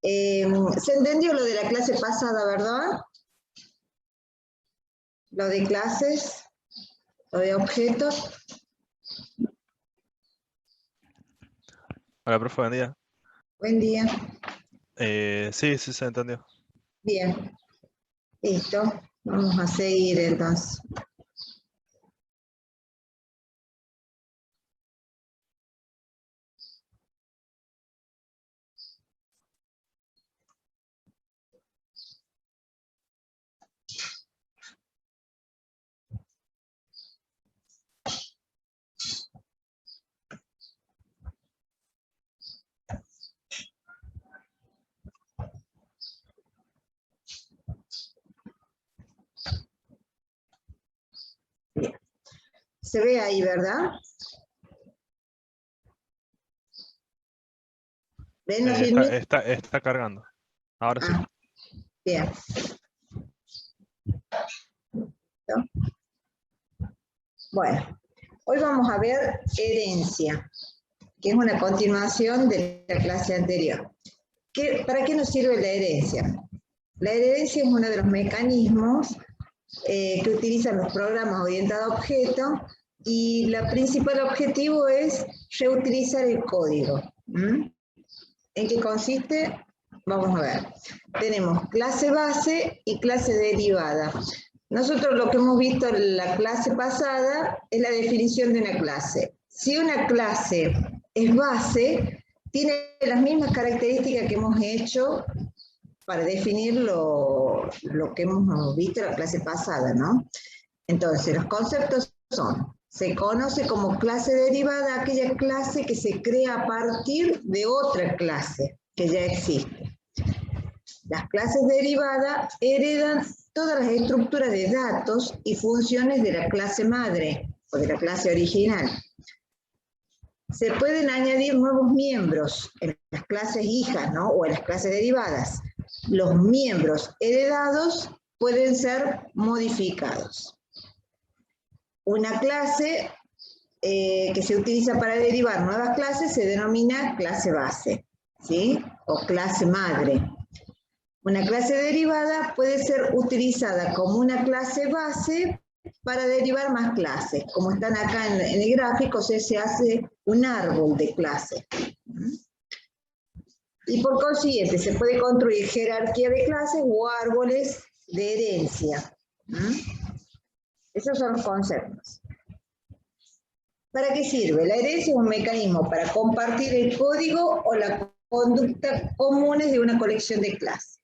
Se entendió lo de la clase pasada, ¿verdad? Lo de clases, lo de objetos. Hola, profe, buen día. Buen día. Sí, se entendió. Bien. Listo. Vamos a seguir entonces. Bien. Se ve ahí, ¿verdad? ¿Ven los filmitos? Está cargando. Ahora sí. Bien. ¿No? Bueno, hoy vamos a ver herencia, que es una continuación de la clase anterior. ¿Para qué nos sirve la herencia? La herencia es uno de los mecanismos que utilizan los programas orientados a objetos y el principal objetivo es reutilizar el código. ¿En qué consiste? Vamos a ver. Tenemos clase base y clase derivada. Nosotros lo que hemos visto en la clase pasada es la definición de una clase. Si una clase es base, tiene las mismas características que hemos hecho para definir lo que hemos visto en la clase pasada, ¿no? Entonces, los conceptos son, se conoce como clase derivada aquella clase que se crea a partir de otra clase que ya existe. Las clases derivadas heredan todas las estructuras de datos y funciones de la clase madre o de la clase original. Se pueden añadir nuevos miembros en las clases hijas, ¿no? O en las clases derivadas. Los miembros heredados pueden ser modificados. Una clase que se utiliza para derivar nuevas clases se denomina clase base, ¿sí? O clase madre. Una clase derivada puede ser utilizada como una clase base para derivar más clases. Como están acá en el gráfico, se hace un árbol de clases. Y por consiguiente, se puede construir jerarquía de clases o árboles de herencia. Esos son los conceptos. ¿Para qué sirve? La herencia es un mecanismo para compartir el código o la conducta comunes de una colección de clases.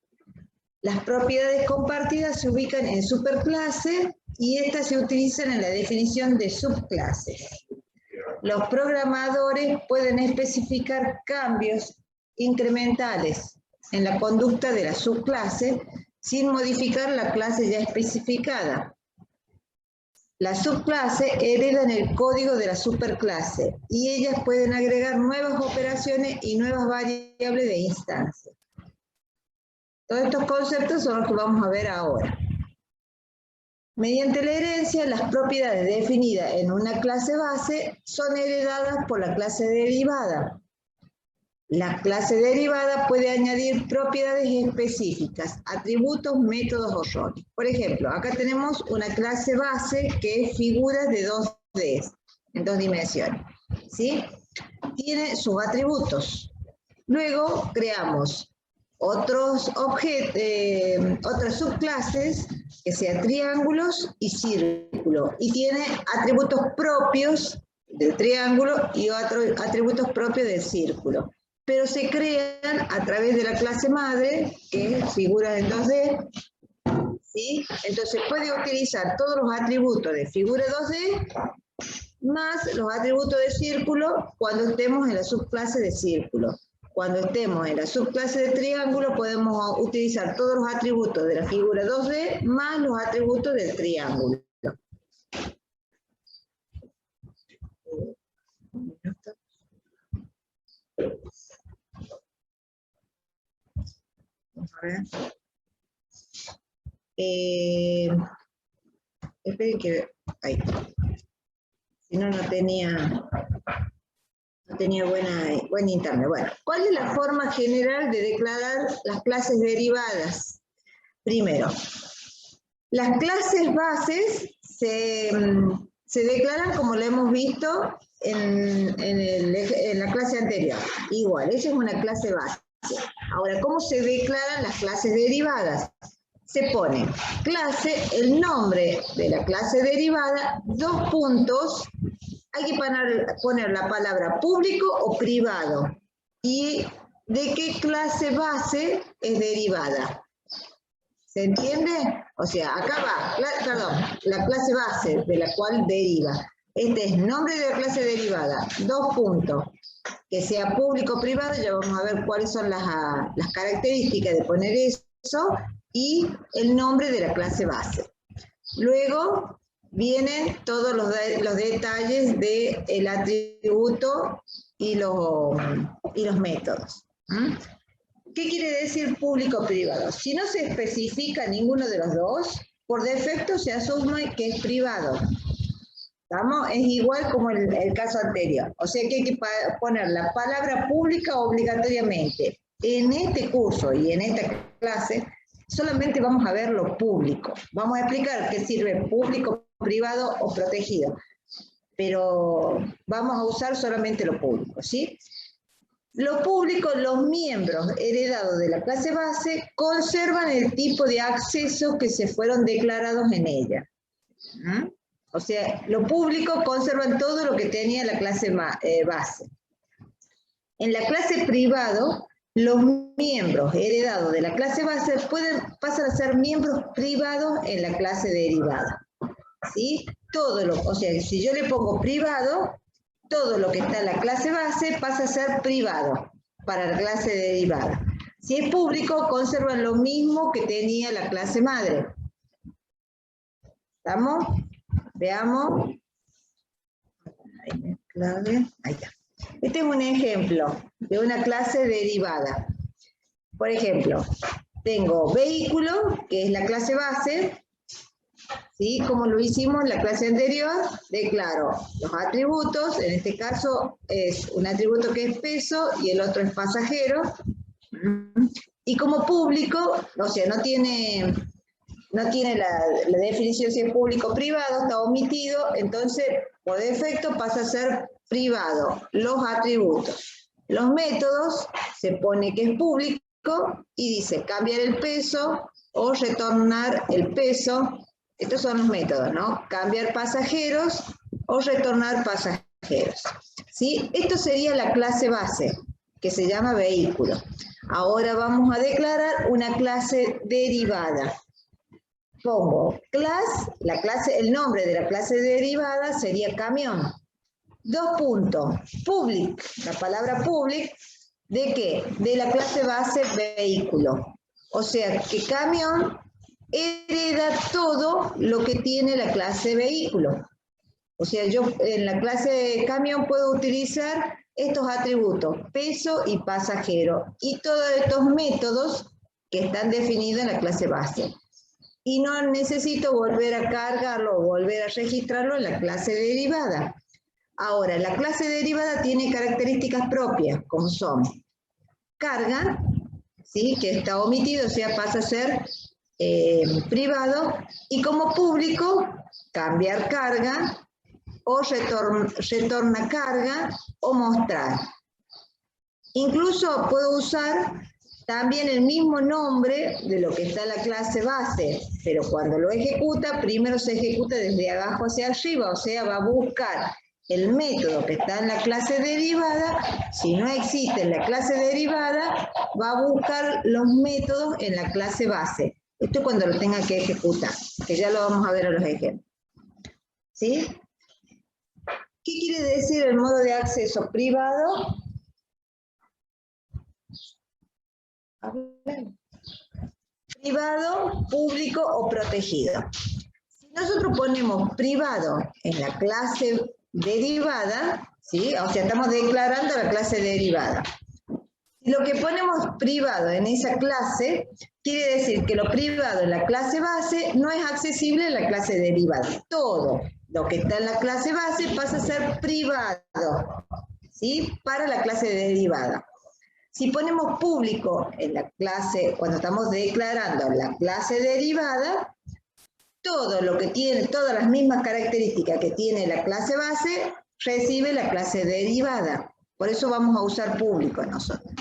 Las propiedades compartidas se ubican en superclases y estas se utilizan en la definición de subclases. Los programadores pueden especificar cambios incrementales en la conducta de la subclase sin modificar la clase ya especificada. Las subclases heredan el código de la superclase y ellas pueden agregar nuevas operaciones y nuevas variables de instancia. Todos estos conceptos son los que vamos a ver ahora. Mediante la herencia, las propiedades definidas en una clase base son heredadas por la clase derivada. La clase derivada puede añadir propiedades específicas, atributos, métodos o roles. Por ejemplo, acá tenemos una clase base que es figuras de 2D, en 2 dimensiones. ¿Sí? Tiene sus atributos. Luego creamos otras subclases que sean triángulos y círculos y tiene atributos propios del triángulo y otros atributos propios del círculo, pero se crean a través de la clase madre, que es figuras en 2D, ¿sí? Entonces puede utilizar todos los atributos de figura 2D más los atributos de círculo cuando estemos en la subclase de círculo. Cuando estemos en la subclase de triángulo podemos utilizar todos los atributos de la figura 2D más los atributos del triángulo. Vamos a ver. Esperen que... Ahí. Si no, no tenía... No tenía buen internet. Bueno, ¿cuál es la forma general de declarar las clases derivadas? Primero, las clases bases se declaran como lo hemos visto en la clase anterior. Igual, esa es una clase base. Ahora, ¿cómo se declaran las clases derivadas? Se pone clase, el nombre de la clase derivada, 2 puntos, hay que poner la palabra público o privado. ¿Y de qué clase base es derivada? ¿Se entiende? O sea, acá va, la clase base de la cual deriva. Este es nombre de la clase derivada, 2 puntos. Que sea público o privado, ya vamos a ver cuáles son las características de poner eso, y el nombre de la clase base. Luego vienen todos los detalles del atributo y los métodos. ¿Qué quiere decir público o privado? Si no se especifica ninguno de los dos, por defecto se asume que es privado. ¿Estamos? Es igual como el caso anterior. O sea que hay que poner la palabra pública obligatoriamente. En este curso y en esta clase solamente vamos a ver lo público. Vamos a explicar qué sirve público, privado o protegido. Pero vamos a usar solamente lo público, ¿sí? Lo público, los miembros heredados de la clase base conservan el tipo de acceso que se fueron declarados en ella. O sea, lo público conservan todo lo que tenía la clase base. En la clase privado, los miembros heredados de la clase base pasan a ser miembros privados en la clase derivada. ¿Sí? O sea, si yo le pongo privado, todo lo que está en la clase base pasa a ser privado para la clase derivada. Si es público, conservan lo mismo que tenía la clase madre. ¿Estamos? Veamos. Ahí está. Este es un ejemplo de una clase derivada. Por ejemplo, tengo vehículo, que es la clase base, ¿sí? Como lo hicimos en la clase anterior, declaro los atributos, en este caso es un atributo que es peso y el otro es pasajero. Y como público, o sea, no tiene la definición si es público o privado, está omitido, entonces por defecto pasa a ser privado los atributos. Los métodos se pone que es público y dice cambiar el peso o retornar el peso. Estos son los métodos, ¿no? Cambiar pasajeros o retornar pasajeros. ¿Sí? Esto sería la clase base, que se llama vehículo. Ahora vamos a declarar una clase derivada. Pongo el nombre de la clase derivada sería camión. 2 puntos. Public, la palabra public, ¿de qué? De la clase base vehículo. O sea que camión hereda todo lo que tiene la clase vehículo. O sea, yo en la clase camión puedo utilizar estos atributos, peso y pasajero, y todos estos métodos que están definidos en la clase base. Y no necesito volver a cargarlo o volver a registrarlo en la clase derivada. Ahora, la clase derivada tiene características propias, como son carga, ¿sí? Que está omitido, o sea, pasa a ser privado, y como público, cambiar carga, o retorna carga, o mostrar. Incluso puedo usar también el mismo nombre de lo que está en la clase base, pero cuando lo ejecuta, primero se ejecuta desde abajo hacia arriba, o sea, va a buscar el método que está en la clase derivada. Si no existe en la clase derivada, va a buscar los métodos en la clase base. Esto es cuando lo tenga que ejecutar, que ya lo vamos a ver en los ejemplos. ¿Sí? ¿Qué quiere decir el modo de acceso privado? Privado, público o protegido. Si nosotros ponemos privado en la clase derivada, ¿sí? O sea, estamos declarando la clase derivada. Si lo que ponemos privado en esa clase, quiere decir que lo privado en la clase base no es accesible en la clase derivada. Todo lo que está en la clase base pasa a ser privado. ¿sí? Para la clase derivada. Si ponemos público en la clase, cuando estamos declarando la clase derivada, todo lo que tiene, todas las mismas características que tiene la clase base, recibe la clase derivada. Por eso vamos a usar público nosotros.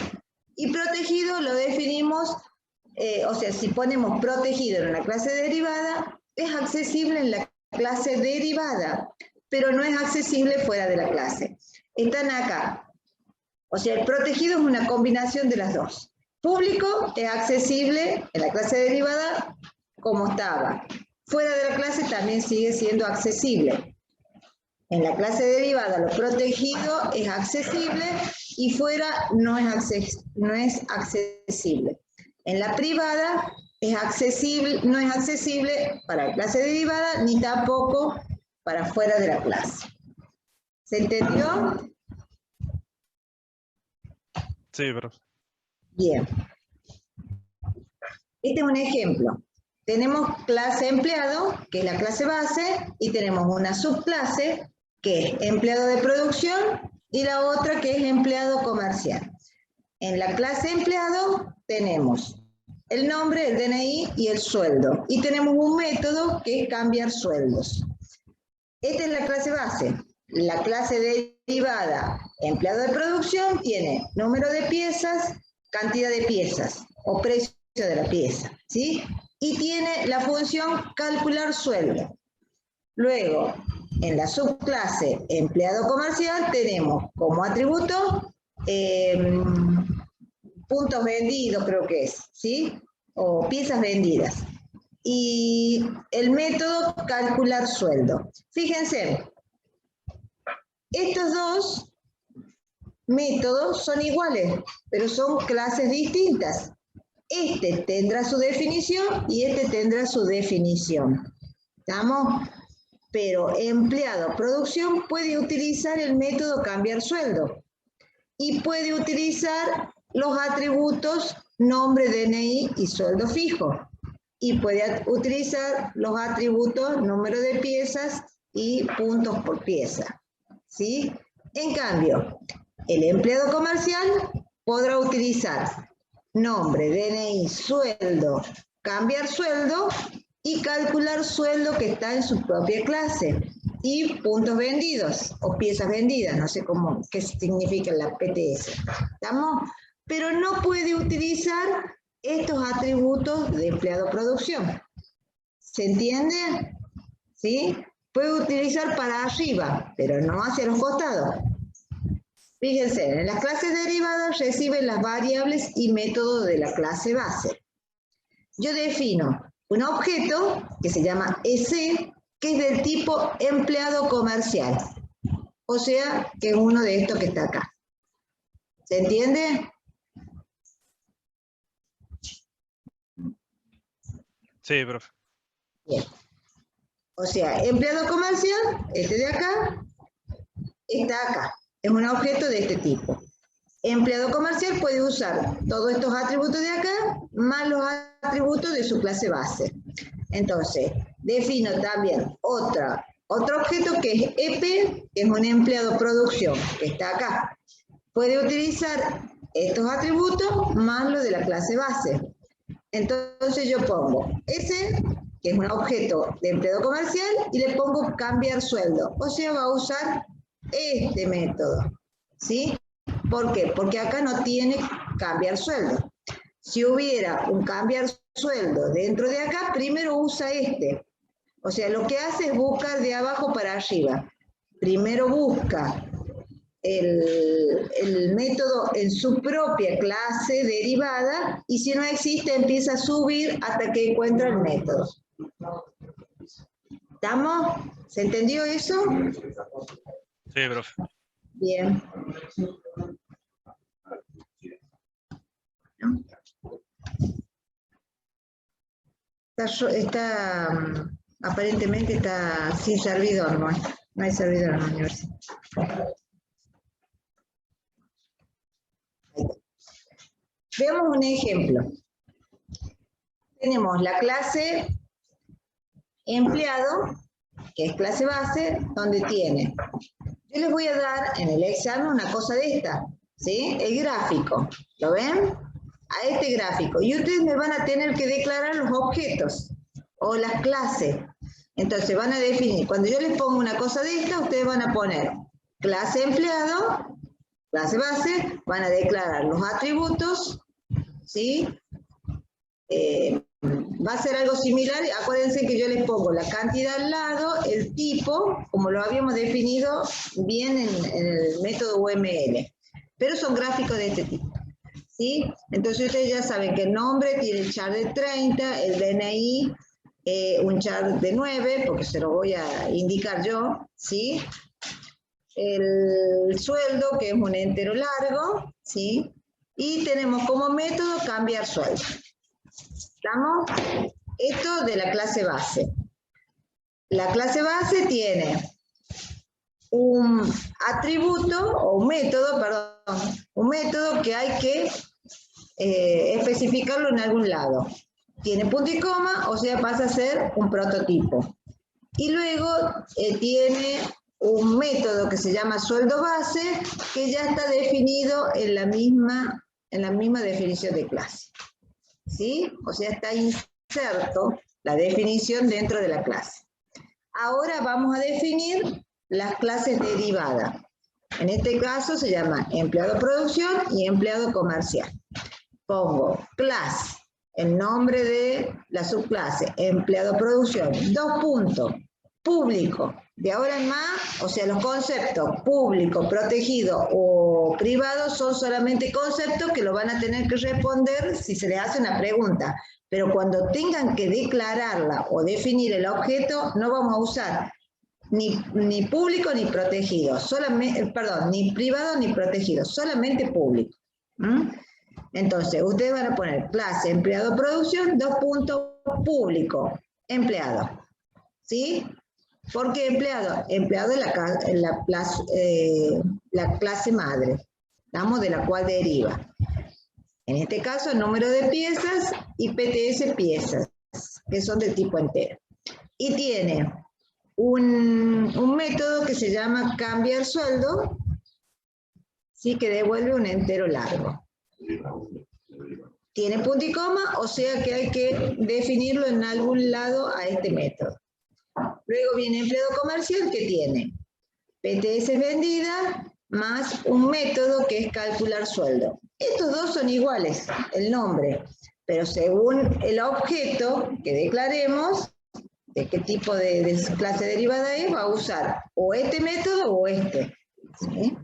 Y protegido lo definimos, o sea, si ponemos protegido en la clase derivada, es accesible en la clase derivada, pero no es accesible fuera de la clase. Están acá. O sea, el protegido es una combinación de las dos. Público es accesible en la clase derivada como estaba. Fuera de la clase también sigue siendo accesible. En la clase derivada lo protegido es accesible y fuera no es accesible. En la privada es accesible, no es accesible para la clase derivada ni tampoco para fuera de la clase. ¿Se entendió? Sí, profe. Bien. Este es un ejemplo. Tenemos clase empleado, que es la clase base, y tenemos una subclase, que es empleado de producción, y la otra que es empleado comercial. En la clase empleado tenemos el nombre, el DNI y el sueldo. Y tenemos un método que es cambiar sueldos. Esta es la clase base. La clase derivada, empleado de producción, tiene número de piezas, cantidad de piezas o precio de la pieza, ¿sí? Y tiene la función calcular sueldo. Luego, en la subclase empleado comercial tenemos como atributo puntos vendidos, creo que es, ¿sí? O piezas vendidas. Y el método calcular sueldo. Fíjense, estos dos métodos son iguales, pero son clases distintas. Este tendrá su definición y este tendrá su definición. ¿Estamos? Pero empleado producción puede utilizar el método cambiar sueldo y puede utilizar los atributos nombre, DNI y sueldo fijo. Y puede utilizar los atributos número de piezas y puntos por pieza, ¿sí? En cambio, el empleado comercial podrá utilizar nombre, DNI, sueldo, cambiar sueldo y calcular sueldo que está en su propia clase y puntos vendidos o piezas vendidas, no sé cómo, qué significa la PTS. ¿Estamos? Pero no puede utilizar estos atributos de empleado producción. ¿Se entiende? ¿Sí? Puede utilizar para arriba, pero no hacia los costados. Fíjense, en las clases derivadas reciben las variables y métodos de la clase base. Yo defino un objeto que se llama EC, que es del tipo empleado comercial. O sea, que es uno de estos que está acá. ¿Se entiende? Sí, profe. Bien. O sea, empleado comercial, este de acá, está acá. Es un objeto de este tipo. Empleado comercial puede usar todos estos atributos de acá, más los atributos de su clase base. Entonces, defino también otro objeto que es EP, que es un empleado producción, que está acá. Puede utilizar estos atributos más los de la clase base. Entonces yo pongo ese, que es un objeto de empleado comercial, y le pongo cambiar sueldo. O sea, va a usar este método, ¿sí? ¿Por qué? Porque acá no tiene cambiar sueldo. Si hubiera un cambiar sueldo dentro de acá, primero usa este. O sea, lo que hace es buscar de abajo para arriba. Primero busca el método en su propia clase derivada y si no existe empieza a subir hasta que encuentra el método. ¿Estamos? ¿Se entendió eso? Sí, profe. Bien. Aparentemente está sin servidor, no hay servidor en la universidad. Veamos un ejemplo. Tenemos la clase empleado, que es clase base, donde tiene. Yo Yo les voy a dar en el examen una cosa de esta, ¿sí? El gráfico, ¿lo ven? A este gráfico. Y ustedes me van a tener que declarar los objetos o las clases. Entonces van a definir, cuando yo les pongo una cosa de esta, ustedes van a poner clase empleado, clase base, van a declarar los atributos, ¿sí? Va a ser algo similar, acuérdense que yo les pongo la cantidad al lado, el tipo, como lo habíamos definido bien en el método UML, pero son gráficos de este tipo, ¿sí? Entonces ustedes ya saben que el nombre tiene el char de 30, el DNI un char de 9, porque se lo voy a indicar yo, ¿sí? El sueldo, que es un entero largo, ¿sí? Y tenemos como método cambiar sueldo. ¿Estamos? Esto de la clase base. La clase base tiene un atributo, o un método, perdón, un método que hay que especificarlo en algún lado. Tiene punto y coma, o sea, pasa a ser un prototipo. Y luego tiene un método que se llama sueldo base, que ya está definido en la misma definición de clase. ¿Sí? O sea, está inserto la definición dentro de la clase. Ahora vamos a definir las clases derivadas. En este caso se llama empleado producción y empleado comercial. Pongo clase, el nombre de la subclase, empleado producción, 2 puntos, público. De ahora en más, o sea, los conceptos público, protegido o privado son solamente conceptos que lo van a tener que responder si se les hace una pregunta. Pero cuando tengan que declararla o definir el objeto, no vamos a usar ni público ni protegido, solamente, perdón, ni privado ni protegido, solamente público. Entonces, ustedes van a poner clase empleado producción, 2 puntos, público, empleado. ¿Sí? ¿Por qué empleado? Empleado es la clase madre, ¿estamos? De la cual deriva. En este caso, el número de piezas y PTS piezas, que son de tipo entero. Y tiene un método que se llama cambiar sueldo, ¿sí? Que devuelve un entero largo. Tiene punto y coma, o sea que hay que definirlo en algún lado a este método. Luego viene empleado comercial, que tiene PTS vendida más un método que es calcular sueldo. Estos dos son iguales, el nombre, pero según el objeto que declaremos, de qué tipo de clase derivada es, va a usar o este método o este. ¿Sí?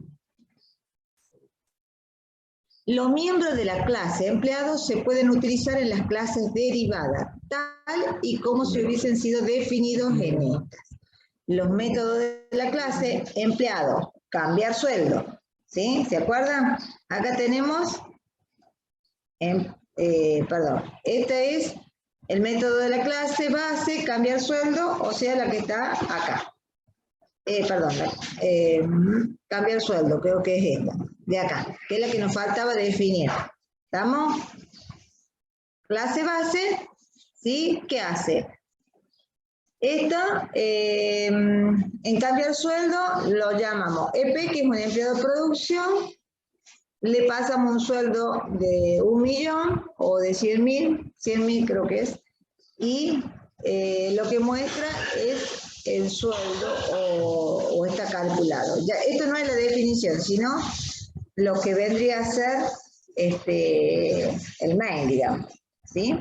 Los miembros de la clase empleados se pueden utilizar en las clases derivadas, tal y como si hubiesen sido definidos en estas. Los métodos de la clase empleado, cambiar sueldo, ¿sí? ¿Se acuerdan? Acá tenemos, este es el método de la clase base, cambiar sueldo, o sea, la que está acá. Cambiar sueldo, creo que es esta, de acá, que es la que nos faltaba definir. ¿Estamos? Clase base, ¿sí? ¿Qué hace? Esta, en cambiar sueldo, lo llamamos EP, que es un empleado de producción, le pasamos un sueldo de 1 millón o de 100.000 creo que es, y lo que muestra es el sueldo o está calculado. Ya, esto no es la definición, sino lo que vendría a ser el mail, digamos, ¿sí?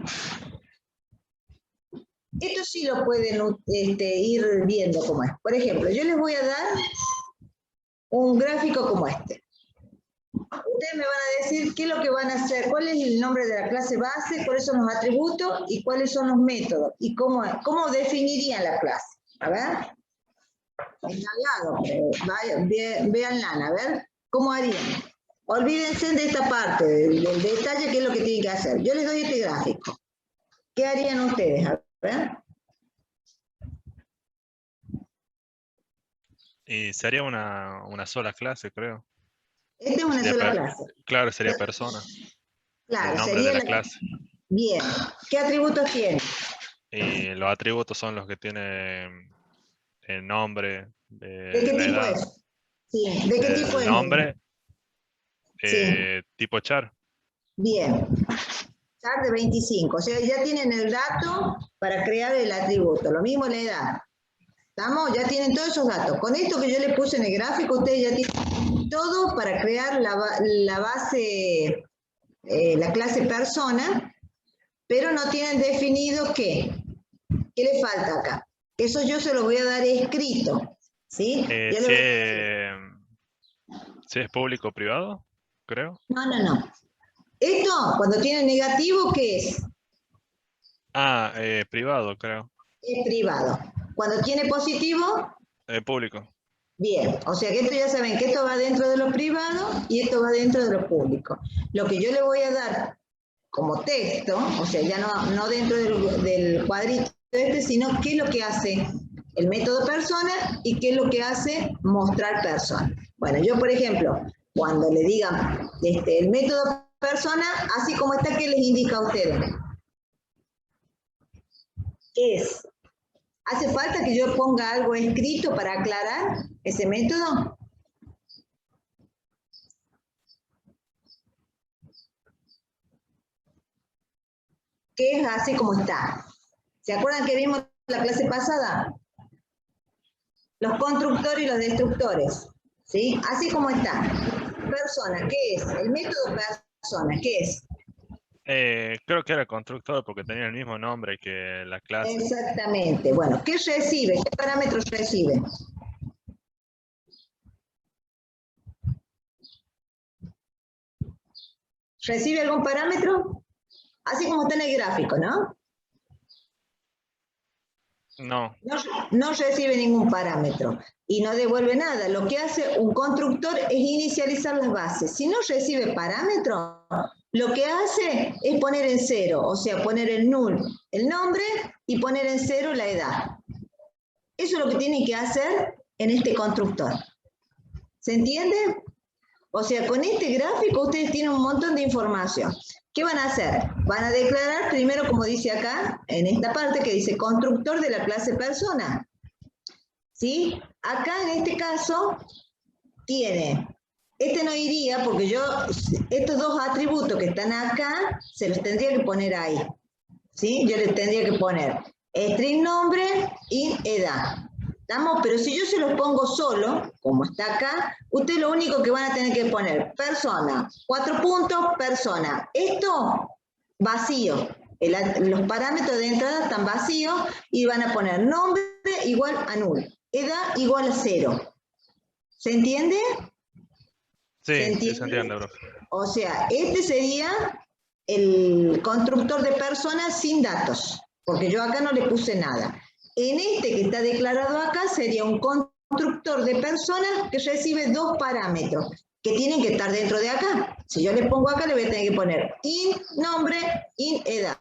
Esto sí lo pueden ir viendo cómo es. Por ejemplo, yo les voy a dar un gráfico como este. Ustedes me van a decir qué es lo que van a hacer, cuál es el nombre de la clase base, cuáles son los atributos y cuáles son los métodos y cómo definirían la clase. A ver. Está al lado, véanla, a ver, ¿cómo harían? Olvídense de esta parte, del detalle, qué es lo que tienen que hacer. Yo les doy este gráfico. ¿Qué harían ustedes? A ver. Y sería una sola clase, creo. Esta es una sola clase. Claro, sería persona. Claro, el nombre sería de la clase. Bien. ¿Qué atributos tiene? Y los atributos son los que tiene el nombre, ¿De qué la tipo edad. es? Sí, ¿de qué tipo El es? nombre, Sí, tipo char. bien. Char de 25, o sea, ya tienen el dato para crear el atributo. Lo mismo la edad. ¿Estamos? Ya tienen todos esos datos. Con esto que yo les puse en el gráfico, ustedes ya tienen todo para crear la base, la clase persona, pero no tienen definido qué. ¿Qué le falta acá? Eso yo se lo voy a dar escrito. ¿Sí? Yo le Si voy a decir, si es público o privado, creo. no. Esto, cuando tiene negativo, ¿qué es? Ah, privado, creo. Es privado. Cuando tiene positivo, Público. bien. O sea que esto ya saben que esto va dentro de lo privado y esto va dentro de lo público. Lo que yo le voy a dar como texto, o sea, ya no dentro del cuadrito sino qué es lo que hace el método persona y qué es lo que hace mostrar persona. Bueno, yo por ejemplo, cuando le digan el método persona, así como está, ¿qué les indica a ustedes? ¿Qué es? ¿Hace falta que yo ponga algo escrito para aclarar ese método? ¿Qué es así como está? ¿Se acuerdan que vimos la clase pasada? Los constructores y los destructores. ¿Sí? Así como está. Persona, ¿qué es? El método persona, ¿qué es? Creo que era constructor porque tenía el mismo nombre que la clase. Exactamente. Bueno, ¿qué recibe? ¿Qué parámetros recibe? ¿Recibe algún parámetro? Así como está en el gráfico, ¿no? No. No recibe ningún parámetro y no devuelve nada. Lo que hace un constructor es inicializar las bases. Si no recibe parámetro, lo que hace es poner en cero, o sea, poner en null el nombre y poner en cero la edad. Eso es lo que tiene que hacer en este constructor. ¿Se entiende? O sea, con este gráfico ustedes tienen un montón de información. ¿Qué van a hacer? Van a declarar primero, como dice acá, en esta parte que dice constructor de la clase persona. ¿Sí? Acá en este caso tiene, este no iría porque yo, estos dos atributos que están acá, se los tendría que poner ahí. ¿Sí? Yo les tendría que poner string nombre y edad. ¿Estamos? Pero si yo se los pongo solo, como está acá, ustedes lo único que van a tener que poner, persona, 4 puntos, persona. Esto, vacío. Los parámetros de entrada están vacíos y van a poner nombre igual a null, edad igual a 0. ¿Se entiende? ¿Se Sí, sí se entiende? entiende, profe. O sea, este sería el constructor de personas sin datos, porque yo acá no le puse nada. En este que está declarado acá sería un constructor de personas que recibe dos parámetros que tienen que estar dentro de acá. Si yo le pongo acá, le voy a tener que poner int nombre, int edad.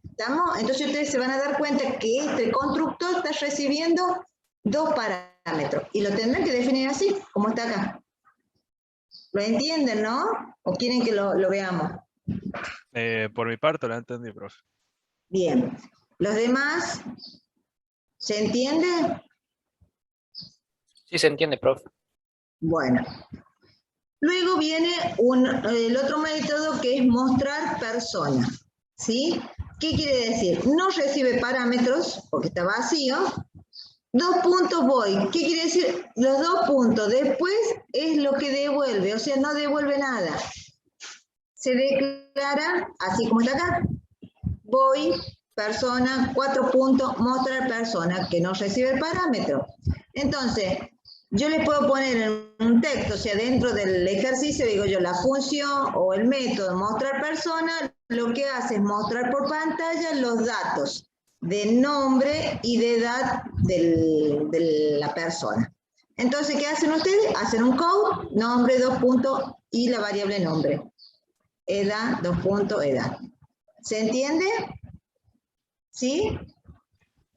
¿Estamos? Entonces ustedes se van a dar cuenta que este constructor está recibiendo dos parámetros y lo tendrán que definir así, como está acá. ¿Lo entienden, no? ¿O quieren que lo veamos? Por mi parte lo entendí, profe. Bien. ¿Los demás? ¿Se entiende? Sí, se entiende, profe. Bueno. Luego viene el otro método que es mostrar persona. ¿Sí? ¿Qué quiere decir? No recibe parámetros porque está vacío. 2 puntos voy. ¿Qué quiere decir? Los 2 puntos. Después es lo que devuelve, o sea, no devuelve nada. Se declara, así como está acá, voy, persona, 4 puntos, mostrar persona, que no recibe el parámetro. Entonces, yo le puedo poner en un texto, o sea, dentro del ejercicio, digo yo, la función o el método mostrar persona, lo que hace es mostrar por pantalla los datos de nombre y de edad de la persona. Entonces, ¿qué hacen ustedes? Hacen un code, nombre, 2 puntos, y la variable nombre. Edad, 2 puntos, edad. ¿Se entiende? ¿Sí?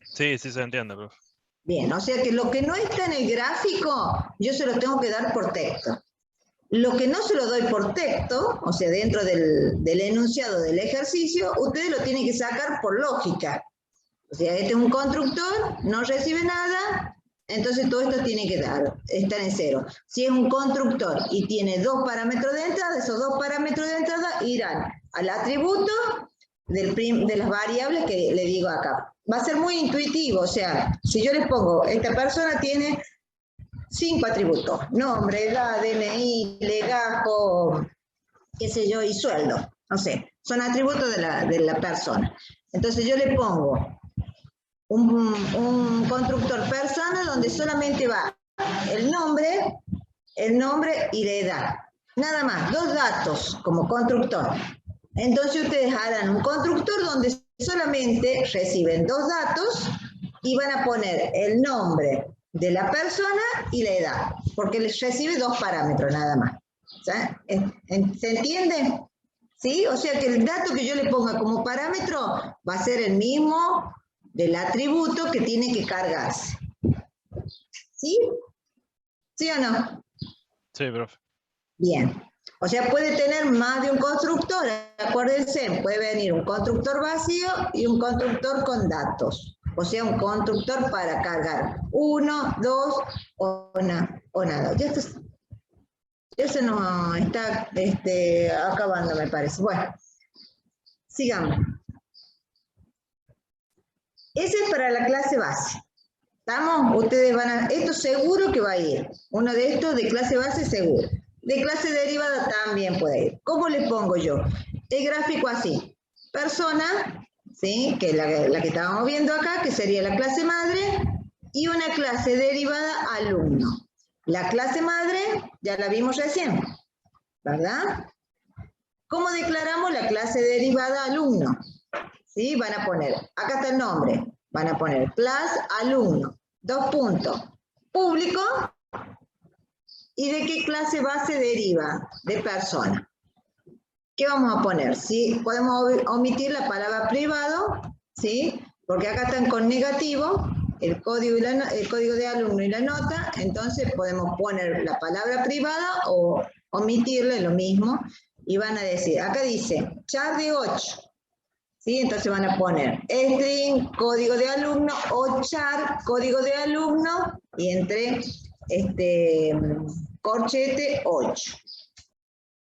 Sí, sí se entiende, profe. Bien, o sea que lo que no está en el gráfico, yo se lo tengo que dar por texto. Lo que no se lo doy por texto, o sea, dentro del enunciado del ejercicio, ustedes lo tienen que sacar por lógica. O sea, este es un constructor, no recibe nada, entonces todo esto tiene que estar en 0. Si es un constructor y tiene 2 parámetros de entrada, esos 2 parámetros de entrada irán al atributo de las variables que le digo acá. Va a ser muy intuitivo, o sea, si yo les pongo, esta persona tiene 5 atributos: nombre, edad, DNI, legajo, qué sé yo, y sueldo. No sé, son atributos de la persona. Entonces yo le pongo un constructor persona donde solamente va el nombre y la edad. Nada más, 2 datos como constructor. Entonces ustedes harán un constructor donde solamente reciben 2 datos y van a poner el nombre de la persona y la edad, porque les recibe 2 parámetros nada más. ¿Se entiende? ¿Sí? O sea que el dato que yo le ponga como parámetro va a ser el mismo del atributo que tiene que cargarse. ¿Sí? ¿Sí o no? Sí, profe. Bien. O sea, puede tener más de un constructor. Acuérdense, puede venir un constructor vacío y un constructor con datos. O sea, un constructor para cargar 1, 2 o nada. Ya se nos está acabando, me parece. Bueno, sigamos. Ese es para la clase base. ¿Estamos? Ustedes van a... Esto seguro que va a ir. Uno de estos de clase base seguro. De clase derivada también puede ir. ¿Cómo les pongo yo? El gráfico así. Persona, ¿sí? Que es la que estábamos viendo acá, que sería la clase madre, y una clase derivada alumno. La clase madre ya la vimos recién, ¿verdad? ¿Cómo declaramos la clase derivada alumno? ¿Sí? Van a poner, acá está el nombre, van a poner class alumno, 2 puntos, público, ¿y de qué clase base deriva? De persona. ¿Qué vamos a poner? ¿Sí? Podemos omitir la palabra privado, ¿sí? Porque acá están con negativo, el código de alumno y la nota, entonces podemos poner la palabra privada o omitirle lo mismo, y van a decir, acá dice, char de 8, ¿sí? Entonces van a poner string, código de alumno, o char, código de alumno, y entre corchete 8.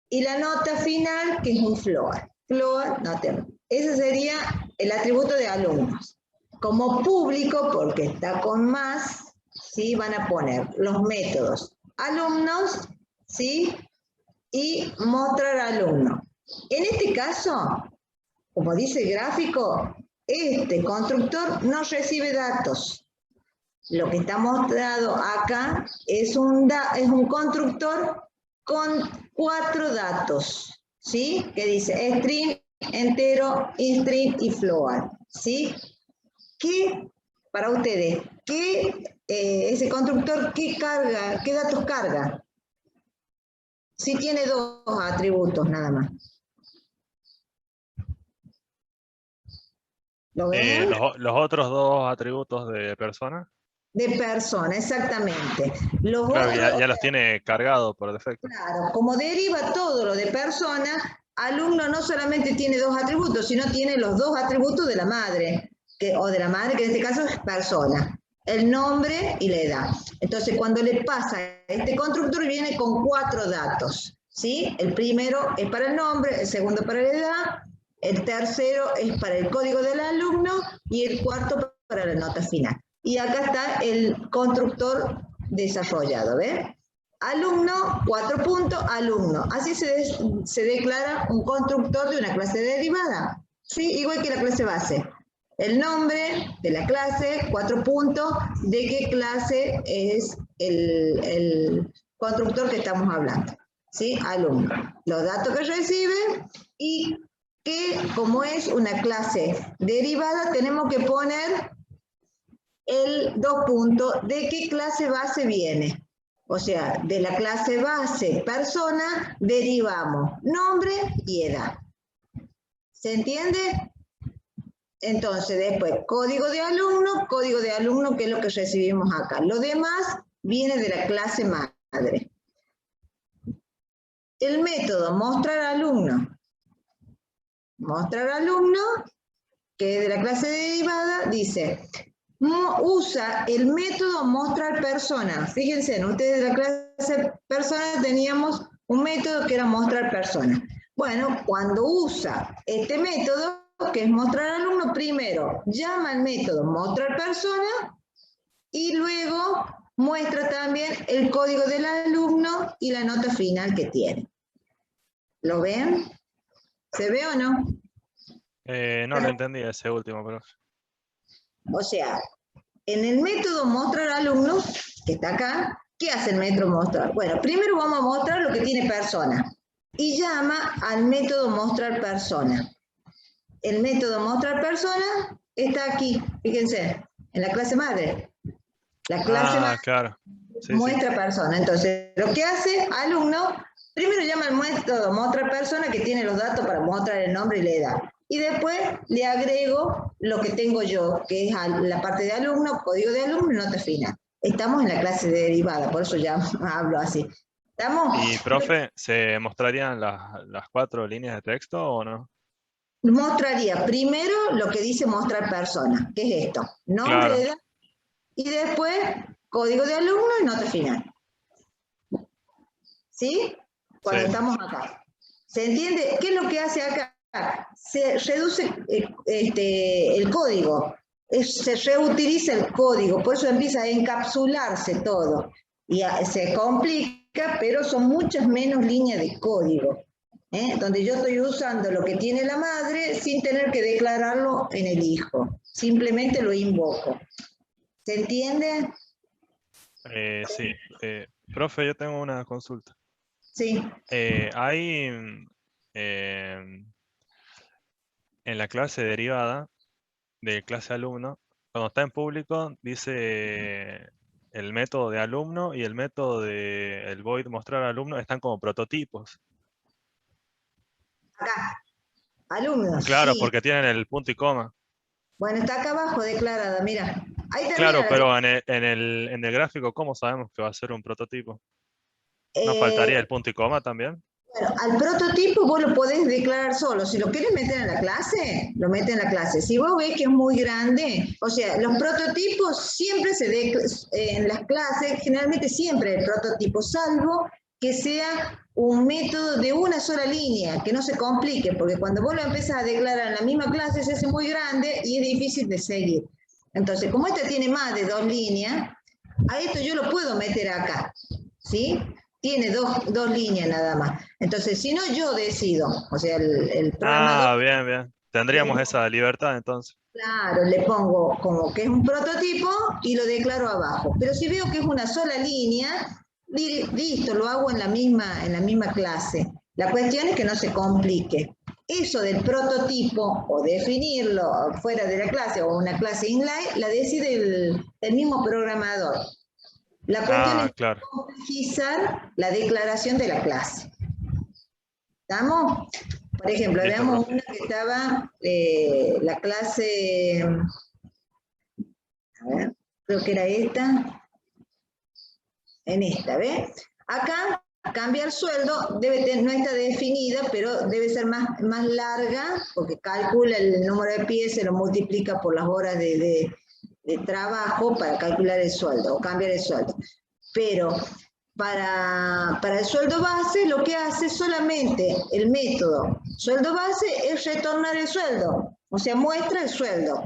Y la nota final, que es un float. Float, nota. Ese sería el atributo de alumnos. Como público, porque está con más, ¿sí? Van a poner los métodos alumnos, ¿sí? Y mostrar alumno. En este caso, como dice el gráfico, este constructor no recibe datos. Lo que está mostrado acá es un constructor con 4 datos, ¿sí? Que dice string, entero, string y float, ¿sí? ¿Qué, para ustedes, ese constructor, qué datos carga? Si tiene 2 atributos nada más. ¿Lo ven? Los otros 2 atributos de persona. De persona, exactamente. Los Claro, otros, ya los tiene cargados por defecto. claro, como deriva todo lo de persona, alumno no solamente tiene 2 atributos, sino tiene los 2 atributos de la madre, o de la madre, que en este caso es persona, el nombre y la edad. Entonces, cuando le pasa este constructor, viene con 4 datos, ¿sí? El primero es para el nombre, el segundo para la edad, el tercero es para el código del alumno y el cuarto para la nota final. Y acá está el constructor desarrollado, ¿ves? Alumno, 4 puntos, alumno. Así se declara un constructor de una clase derivada. ¿Sí? Igual que la clase base. El nombre de la clase, 4 puntos, de qué clase es el constructor que estamos hablando. ¿Sí? Alumno. Los datos que recibe y que, como es una clase derivada, tenemos que poner el 2 puntos de qué clase base viene. O sea, de la clase base persona derivamos nombre y edad. ¿Se entiende? Entonces, después, código de alumno, que es lo que recibimos acá. Lo demás viene de la clase madre. El método mostrar alumno. Mostrar alumno, que es de la clase derivada, dice, usa el método mostrar persona. Fíjense, ustedes en la clase persona teníamos un método que era mostrar persona. Bueno, cuando usa este método, que es mostrar al alumno, primero llama al método mostrar persona y luego muestra también el código del alumno y la nota final que tiene. ¿Lo ven? ¿Se ve o no? No lo entendí ese último, profe. O sea, en el método mostrar alumno, que está acá, ¿qué hace el método mostrar? Bueno, primero vamos a mostrar lo que tiene persona y llama al método mostrar persona. El método mostrar persona está aquí, fíjense, en la clase madre. La clase madre Claro. Sí, muestra persona. Entonces, lo que hace alumno, primero llama al método mostrar persona que tiene los datos para mostrar el nombre y la edad. Y después le agrego lo que tengo yo, que es la parte de alumno, código de alumno y nota final. Estamos en la clase de derivada, por eso ya hablo así. ¿Estamos? Y, profe, ¿se mostrarían las 4 líneas de texto o no? Mostraría primero lo que dice mostrar persona, que es esto, nombre, Claro. edad, y después código de alumno y nota final. ¿Sí? Cuando Sí. estamos acá. ¿Se entiende? ¿Qué es lo que hace acá? Se reduce el código, se reutiliza el código, por eso empieza a encapsularse todo. Y se complica, pero son muchas menos líneas de código. Donde yo estoy usando lo que tiene la madre sin tener que declararlo en el hijo. Simplemente lo invoco. ¿Se entiende? Sí. Profe, yo tengo una consulta. Sí. Hay en la clase derivada de clase alumno, cuando está en público, dice el método de alumno y el método de el void mostrar alumno están como prototipos. Acá. Alumnos, Claro, sí. porque tienen el punto y coma. Bueno, está acá abajo declarada, mira. Ahí Claro, termina pero en el gráfico, ¿cómo sabemos que va a ser un prototipo? ¿No eh, faltaría el punto y coma también? bueno, al prototipo vos lo podés declarar solo. Si lo querés meter en la clase, lo metes en la clase. Si vos ves que es muy grande, o sea, los prototipos siempre en las clases, generalmente siempre el prototipo, salvo que sea un método de una sola línea, que no se complique, porque cuando vos lo empezás a declarar en la misma clase se hace muy grande y es difícil de seguir. Entonces, como este tiene más de 2 líneas, a esto yo lo puedo meter acá, ¿sí? Tiene dos líneas nada más. Entonces, si no, yo decido, o sea, el programador, Bien, bien. Tendríamos esa libertad entonces. claro, le pongo como que es un prototipo y lo declaro abajo. Pero si veo que es una sola línea, listo, lo hago en la misma clase. La cuestión es que no se complique. Eso del prototipo o definirlo fuera de la clase o una clase inline, la decide el mismo programador. La cuestión es Claro. complejizar la declaración de la clase. ¿Estamos? Por ejemplo, Listo, veamos profe. una que estaba, la clase, a ver, creo que era esta, en esta, ¿ves? Acá, cambiar sueldo, no está definida, pero debe ser más larga, porque calcula el número de pies, se lo multiplica por las horas de trabajo para calcular el sueldo, o cambiar el sueldo. Pero para el sueldo base, lo que hace solamente el método sueldo base es retornar el sueldo, o sea, muestra el sueldo.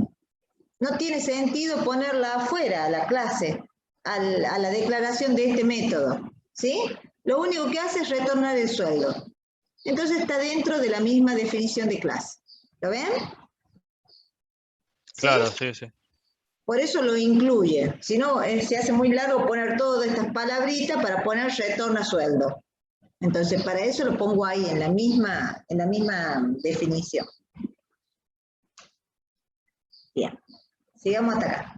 No tiene sentido ponerla afuera, a la clase, a la declaración de este método, ¿sí? Lo único que hace es retornar el sueldo. Entonces está dentro de la misma definición de clase. ¿Lo ven? ¿Sí? Claro, sí, sí. Por eso lo incluye. Si no, se hace muy largo poner todas estas palabritas para poner retorno a sueldo. Entonces, para eso lo pongo ahí, en la misma definición. Bien, sigamos hasta acá.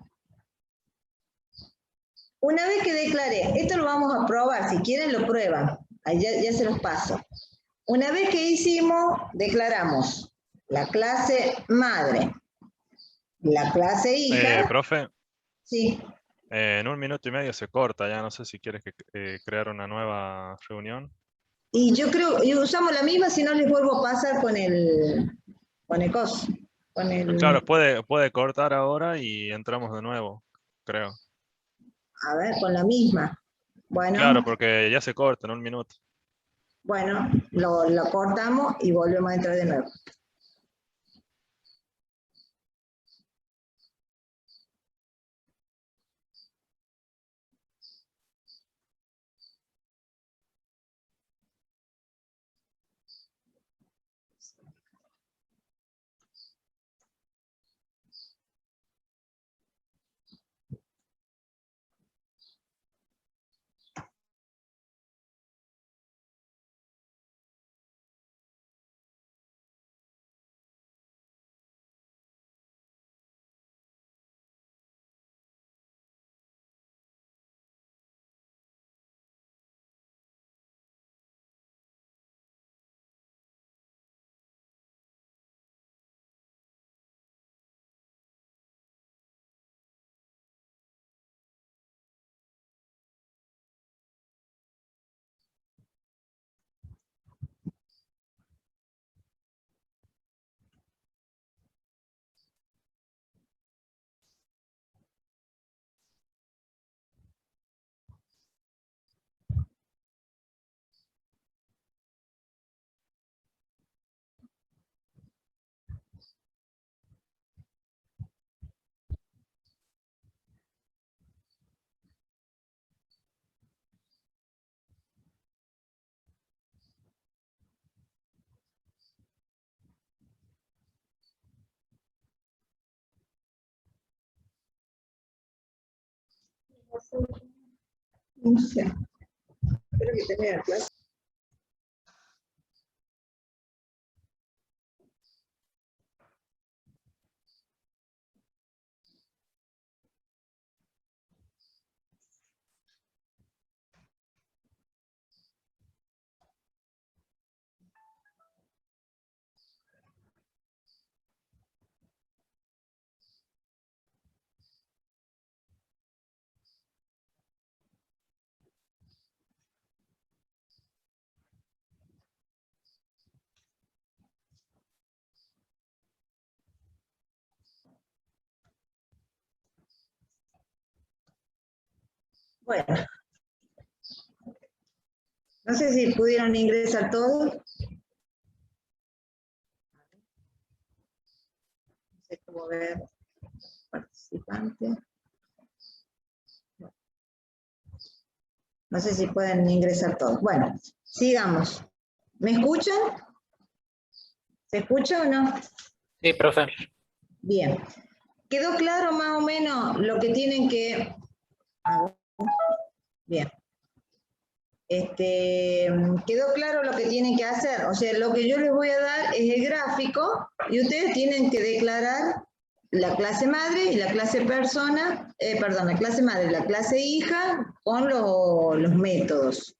Una vez que declaré, esto lo vamos a probar, si quieren lo prueban, ahí ya se los paso. Una vez que hicimos, declaramos la clase madre, la clase hija. Profe, Sí. en 1 minuto y medio se corta, ya no sé si quieres crear una nueva reunión. Y yo creo, y usamos la misma, si no les vuelvo a pasar con el coso. con el... Claro, puede cortar ahora y entramos de nuevo, creo. A ver, con la misma. Bueno, Claro, porque ya se corta en un minuto. bueno, lo cortamos y volvemos a entrar de nuevo. No sé. Espero que tenga clase. Bueno, no sé si pudieron ingresar todos. No sé cómo ver participantes. No sé si pueden ingresar todos. Bueno, sigamos. ¿Me escuchan? ¿Se escucha o no? Sí, profe. Bien. ¿Quedó claro más o menos lo que tienen que... Bien. Quedó claro lo que tienen que hacer. O sea, lo que yo les voy a dar es el gráfico y ustedes tienen que declarar la clase madre y la clase persona, perdón, la clase madre y la clase hija con los métodos.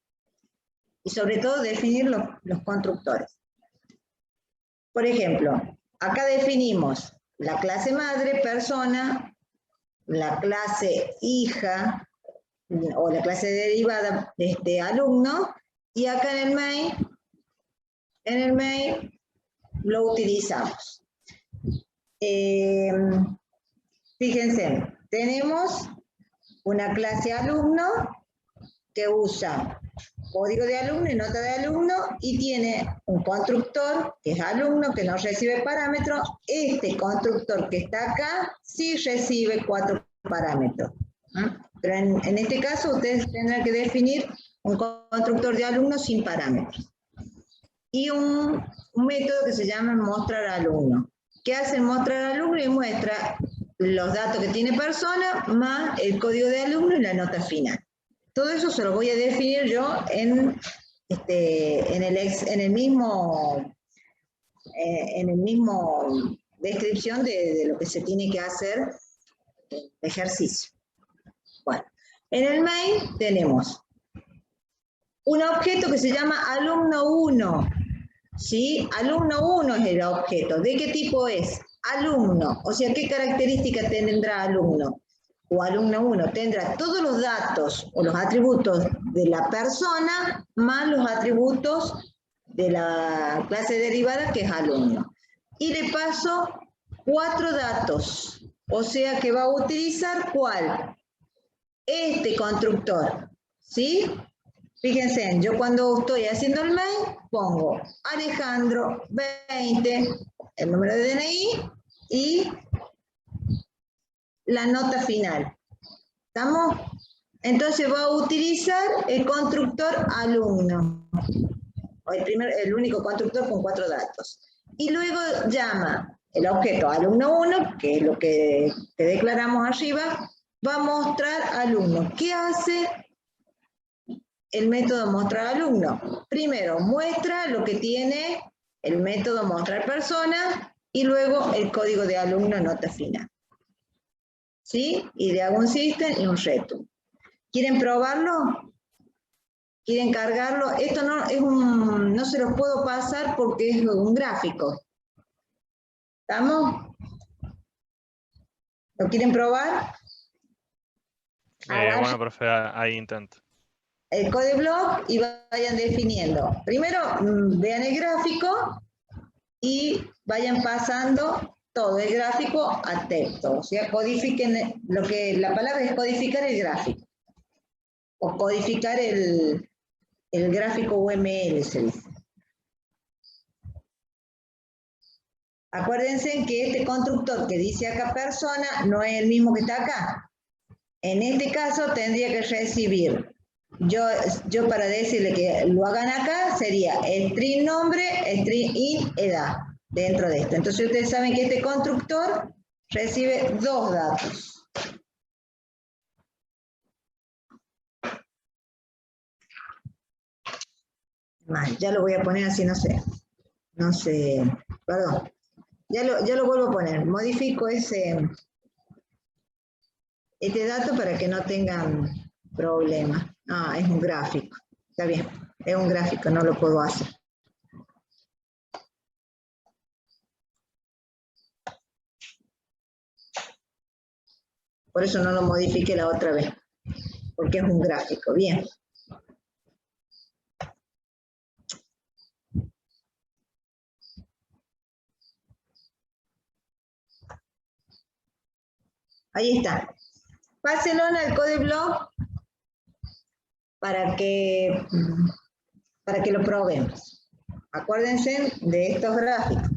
Y sobre todo definir los constructores. Por ejemplo, acá definimos la clase madre, persona, la clase hija o la clase derivada de este alumno, y acá en el main lo utilizamos. Fíjense, tenemos una clase alumno que usa código de alumno y nota de alumno y tiene un constructor que es alumno que no recibe parámetros. Este constructor que está acá sí recibe 4 parámetros. Pero en este caso ustedes tendrán que definir un constructor de alumno sin parámetros. Y un método que se llama mostrar alumno. ¿Qué hace el mostrar alumno? Y muestra los datos que tiene persona más el código de alumno y la nota final. Todo eso se lo voy a definir yo en el mismo descripción de lo que se tiene que hacer el ejercicio. Bueno, en el main tenemos un objeto que se llama alumno 1. ¿Sí? Alumno 1 es el objeto. ¿De qué tipo es? Alumno. O sea, ¿qué característica tendrá alumno? O alumno 1 tendrá todos los datos o los atributos de la persona más los atributos de la clase derivada que es alumno. Y de paso 4 datos. O sea que va a utilizar ¿cuál? Este constructor. ¿Sí? Fíjense, yo cuando estoy haciendo el mail, pongo Alejandro 20, el número de DNI y la nota final. ¿Estamos? Entonces va a utilizar el constructor alumno. El único constructor con 4 datos. Y luego llama el objeto alumno 1, que es lo que declaramos arriba, va a mostrar alumno. ¿Qué hace el método mostrar alumno? Primero muestra lo que tiene el método mostrar persona y luego el código de alumno nota final. ¿Sí? Y de algún system y un return. ¿Quieren probarlo? ¿Quieren cargarlo? Esto no se los puedo pasar porque es un gráfico. ¿Estamos? ¿Lo quieren probar? Bueno, profe, ahí intento. El code block y vayan definiendo. Primero vean el gráfico y vayan pasando todo el gráfico a texto. O sea, codifiquen la palabra es codificar el gráfico. O codificar el gráfico UML se dice. Acuérdense que este constructor que dice acá persona no es el mismo que está acá. En este caso tendría que recibir, yo para decirle que lo hagan acá sería string nombre, string int, edad, dentro de esto. Entonces ustedes saben que este constructor recibe 2 datos. Ya lo voy a poner así, no sé, perdón. Ya lo vuelvo a poner, modifico este dato para que no tengan problemas. Ah, es un gráfico, está bien, es un gráfico, no lo puedo hacer. Por eso no lo modifiqué la otra vez, porque es un gráfico, bien. Ahí está. Pásenlo al code block para que lo probemos. Acuérdense de estos gráficos.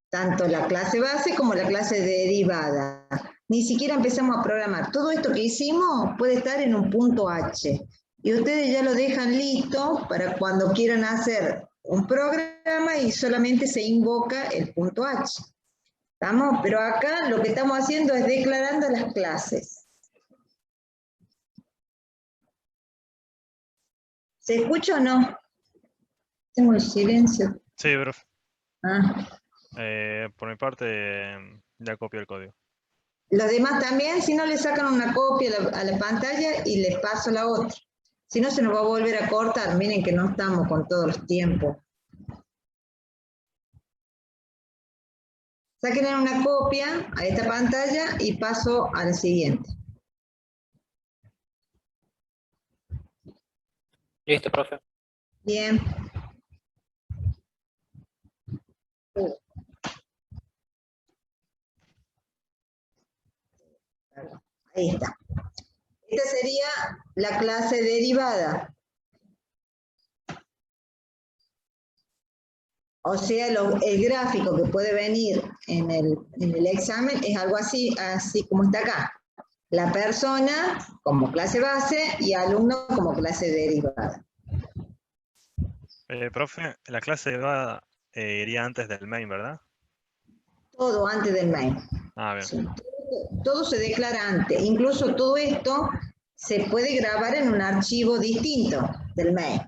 Tanto la clase base como la clase derivada. Ni siquiera empezamos a programar. Todo esto que hicimos puede estar en un punto H. Y ustedes ya lo dejan listo para cuando quieran hacer un programa y solamente se invoca el punto H. ¿Estamos? Pero acá lo que estamos haciendo es declarando las clases. ¿Se escucha o no? Tengo el silencio. Sí, profe. Ah. Por mi parte, ya copié el código. Los demás también, si no le sacan una copia a la pantalla y les paso la otra. Si no, se nos va a volver a cortar. Miren que no estamos con todos los tiempos. Saquen una copia a esta pantalla y paso a la siguiente. Listo, profe. Bien. Ahí está. Esta sería la clase derivada. O sea, el gráfico que puede venir en el examen es algo así como está acá. La persona como clase base y alumno como clase derivada. Profe, la clase derivada iría antes del main, ¿verdad? Todo antes del main. Ah, bien. Sí, todo se declara antes. Incluso todo esto se puede grabar en un archivo distinto del main.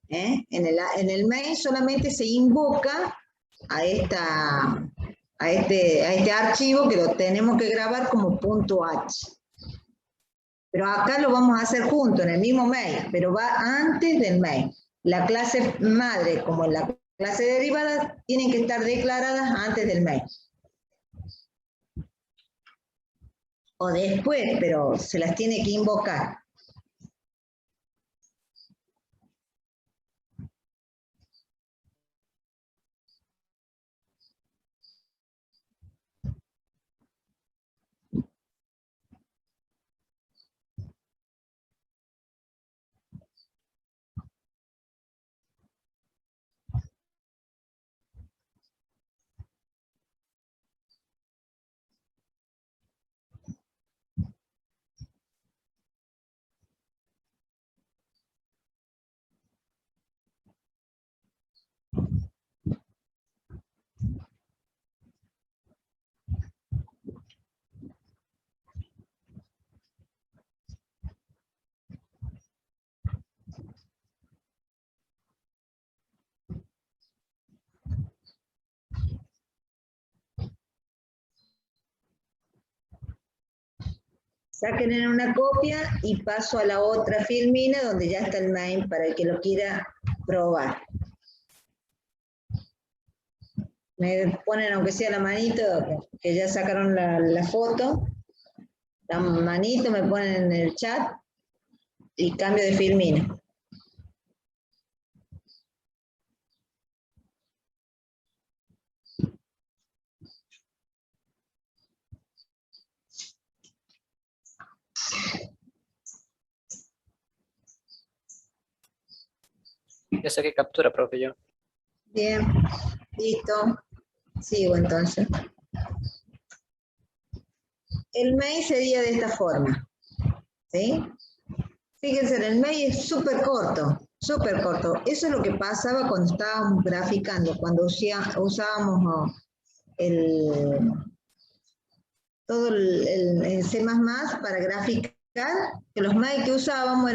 En el main solamente se invoca a este archivo que lo tenemos que grabar como .h. Pero acá lo vamos a hacer junto, en el mismo main, pero va antes del main. La clase madre como la clase derivada tienen que estar declaradas antes del main. O después, pero se las tiene que invocar. Saquen en una copia y paso a la otra filmina donde ya está el main para el que lo quiera probar. Me ponen aunque sea la manito, que ya sacaron la foto. La manito me ponen en el chat y cambio de filmina. Ya saqué captura, profe, yo. Bien, listo. Sigo entonces. El main sería de esta forma. ¿Sí? Fíjense, el mail es súper corto, súper corto. Eso es lo que pasaba cuando estábamos graficando, cuando usábamos todo el C++ para graficar, que los mails que usábamos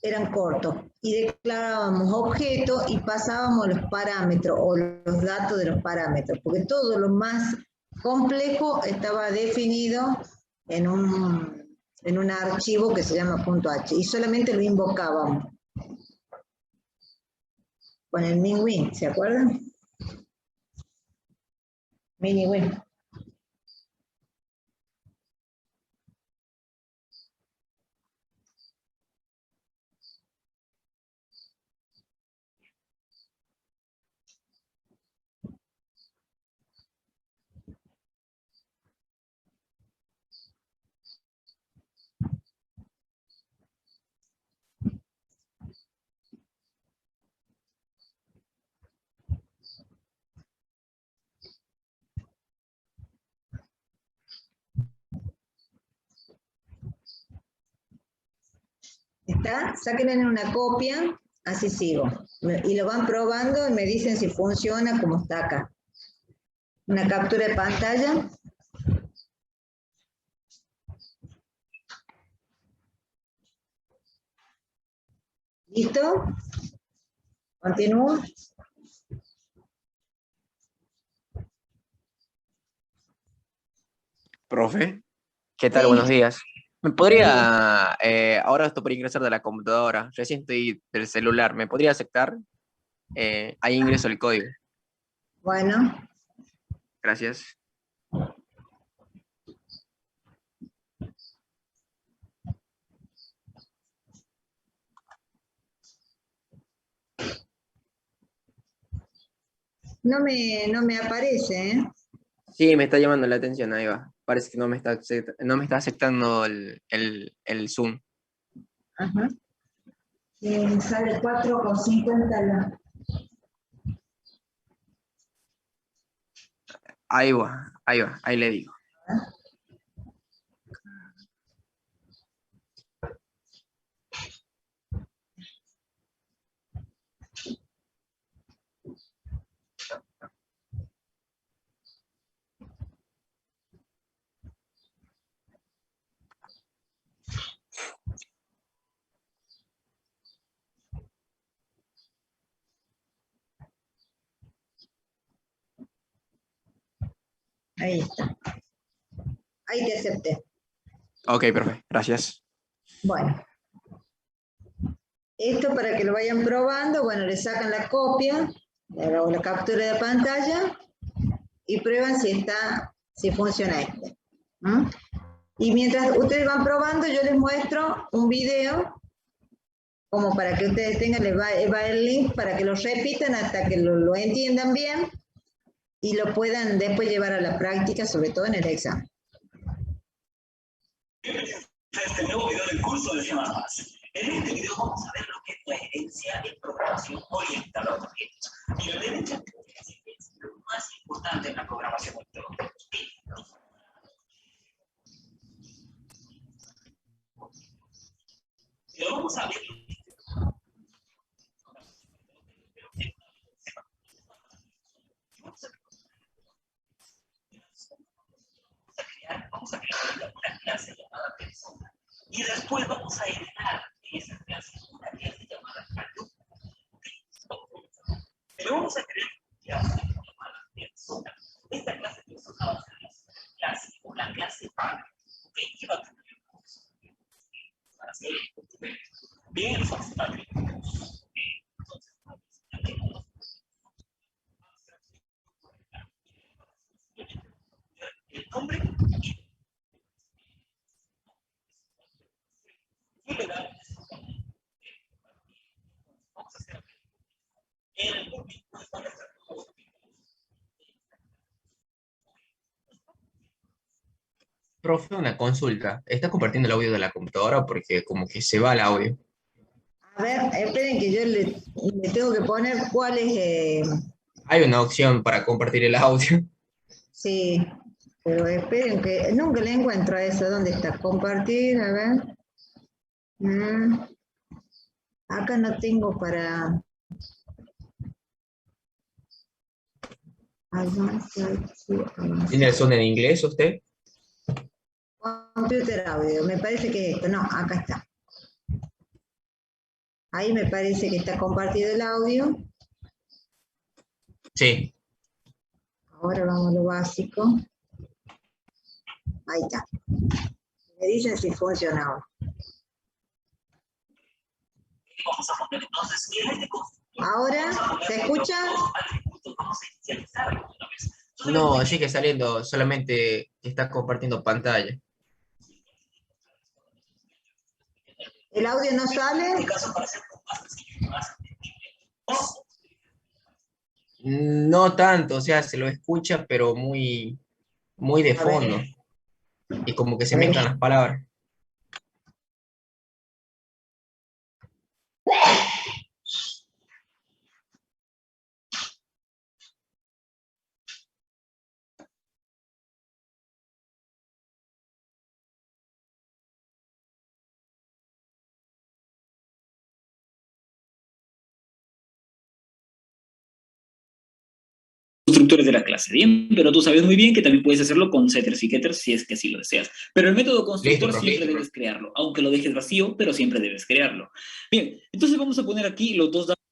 eran cortos y declarábamos objetos y pasábamos los parámetros o los datos de los parámetros, porque todo lo más complejo estaba definido en un archivo que se llama .h y solamente lo invocábamos con el min-win, ¿se acuerdan? Mini-win. ¿Está? Sáquenle una copia, así sigo. Y lo van probando y me dicen si funciona como está acá. Una captura de pantalla. ¿Listo? ¿Continúo? Profe, ¿qué tal? Sí. Buenos días. ¿Me podría, ahora estoy por ingresar de la computadora, recién estoy del celular, ¿me podría aceptar? Ahí ingreso el código. Bueno, Gracias. no me aparece, ¿eh? Sí, me está llamando la atención, ahí va. Parece que no me está aceptando el Zoom. Ajá. Sale 4,50 la... Ahí le digo. Ahí está. Ahí te acepté. Ok, profe, gracias. Bueno. Esto para que lo vayan probando, bueno, le sacan la copia, la captura de pantalla y prueban si funciona este. ¿Mm? Y mientras ustedes van probando, yo les muestro un video, como para que ustedes tengan, va el link para que lo repitan hasta que lo entiendan bien y lo puedan después llevar a la práctica, sobre todo en el examen. Este nuevo video del curso de C++. En este video vamos a ver lo que es la herencia en programación orientada a objetos. Y la herencia es lo más importante en la programación orientada a objetos. Y lo vamos a ver. Vamos a crear una clase llamada persona. Y después vamos a heredar esa clase una clase llamada alumno. Pero vamos a crear una clase llamada persona. Esta clase persona va a ser la clase o la clase padre. ¿Ok? Y va a tener cursos para hacer bien esos atributos. Entonces, el nombre y le da vamos a hacer el público van a estar todos. Profe, una consulta. ¿Está compartiendo el audio de la computadora? Porque como que se va el audio. A ver, esperen que yo le tengo que poner cuál es... Hay una opción para compartir el audio. sí, pero esperen que nunca le encuentro a eso. ¿Dónde está? Compartir, a ver. Acá no tengo para... ¿Tiene el son en inglés usted? Computer audio, me parece que esto, no, acá está. Ahí me parece que está compartido el audio. Sí. Ahora vamos a lo básico. Ahí está. Me dicen si funcionaba. Vamos a poner entonces Ahora, ¿se escucha? Vamos a inicializar alguna vez. No, sigue saliendo, solamente está compartiendo pantalla. ¿El audio no En sale? este caso, para hacer más sencillo y más entendible, No tanto, o sea, se lo escucha, pero muy, muy de A ver. fondo. Y como que se A ver. mezclan las palabras. constructores de la clase. Bien, pero tú sabes muy bien que también puedes hacerlo con setters y getters si es que así lo deseas. Pero el método constructor Listo, siempre listo. debes crearlo, aunque lo dejes vacío, pero siempre debes crearlo. Bien, entonces vamos a poner aquí los dos datos.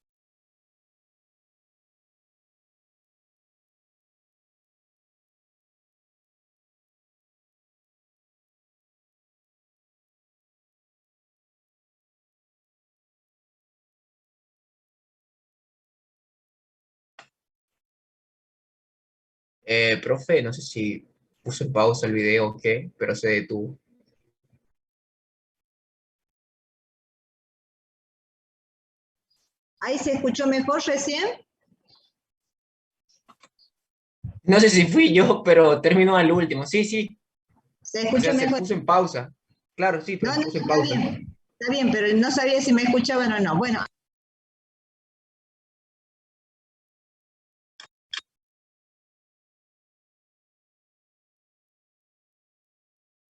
Profe, no sé si puse en pausa el video o qué, pero se detuvo. ¿Ahí se escuchó mejor recién? No sé si fui yo, pero terminó al último. Sí, sí. ¿Se O escuchó sea, se mejor? puso en pausa. Claro, sí, pero No, se no, puso en pausa. está bien, pero no sabía si me escuchaban o no. Bueno,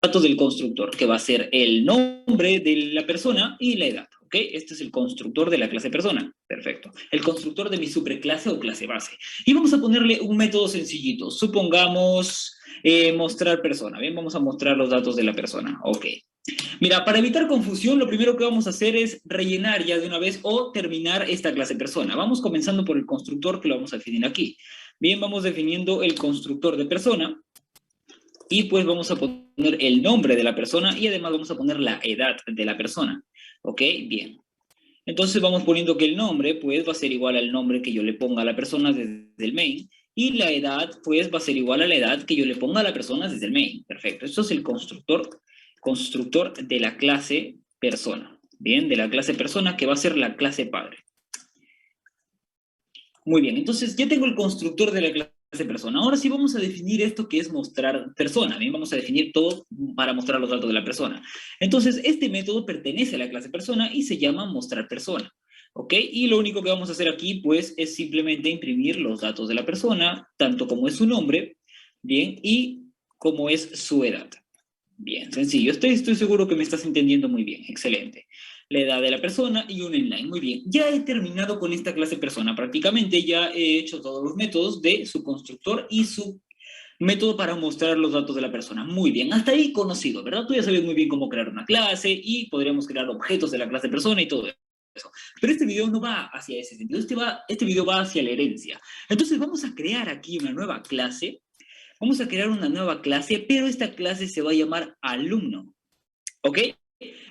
Datos del constructor, que va a ser el nombre de la persona y la edad, ¿ok? Este es el constructor de la clase persona, perfecto. El constructor de mi superclase o clase base. Y vamos a ponerle un método sencillito, supongamos mostrar persona, ¿bien? Vamos a mostrar los datos de la persona, ok. Mira, para evitar confusión, lo primero que vamos a hacer es rellenar ya de una vez o terminar esta clase persona. Vamos comenzando por el constructor que lo vamos a definir aquí. Bien, vamos definiendo el constructor de persona. Y pues vamos a poner el nombre de la persona y además vamos a poner la edad de la persona. ¿Ok? Bien. Entonces vamos poniendo que el nombre pues va a ser igual al nombre que yo le ponga a la persona desde el main. Y la edad pues va a ser igual a la edad que yo le ponga a la persona desde el main. Perfecto. Esto es el constructor de la clase persona. Bien, de la clase persona que va a ser la clase padre. Muy bien, entonces ya tengo el constructor de la clase persona. Ahora sí vamos a definir esto que es mostrar persona. Bien, vamos a definir todo para mostrar los datos de la persona. Entonces, este método pertenece a la clase persona y se llama mostrar persona. ¿Ok? Y lo único que vamos a hacer aquí, pues, es simplemente imprimir los datos de la persona, tanto como es su nombre, bien, y como es su edad. Bien, sencillo. Estoy seguro que me estás entendiendo muy bien. Excelente. La edad de la persona y un inline. Muy bien. Ya he terminado con esta clase persona. Prácticamente ya he hecho todos los métodos de su constructor y su método para mostrar los datos de la persona. Muy bien. Hasta ahí conocido, ¿verdad? Tú ya sabes muy bien cómo crear una clase y podríamos crear objetos de la clase persona y todo eso. Pero este video no va hacia ese sentido. Este video va hacia la herencia. Entonces vamos a crear aquí una nueva clase. Vamos a crear una nueva clase, pero esta clase se va a llamar alumno. ¿Ok?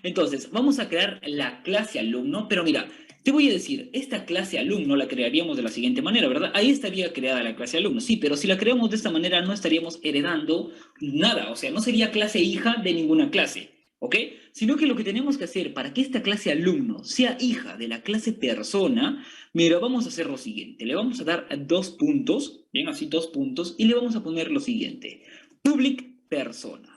Entonces, vamos a crear la clase alumno, pero mira, te voy a decir, esta clase alumno la crearíamos de la siguiente manera, ¿verdad? Ahí estaría creada la clase alumno, sí, pero si la creamos de esta manera no estaríamos heredando nada, o sea, no sería clase hija de ninguna clase, ¿ok? Sino que lo que tenemos que hacer para que esta clase alumno sea hija de la clase persona, mira, vamos a hacer lo siguiente, le vamos a dar 2 puntos, bien, así 2 puntos, y le vamos a poner lo siguiente, public persona.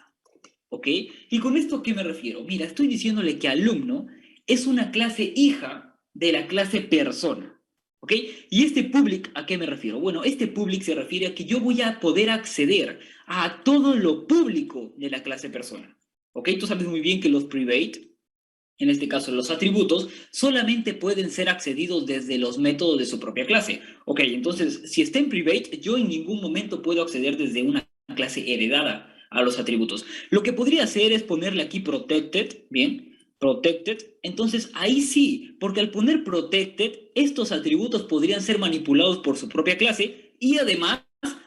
¿Ok? ¿Y con esto a qué me refiero? Mira, estoy diciéndole que alumno es una clase hija de la clase persona. ¿Ok? ¿Y este public a qué me refiero? Bueno, este public se refiere a que yo voy a poder acceder a todo lo público de la clase persona. ¿Ok? Tú sabes muy bien que los private, en este caso los atributos, solamente pueden ser accedidos desde los métodos de su propia clase. Ok, entonces, si está en private, yo en ningún momento puedo acceder desde una clase heredada a los atributos. Lo que podría hacer es ponerle aquí protected, bien, protected, entonces ahí sí, porque al poner protected, estos atributos podrían ser manipulados por su propia clase y además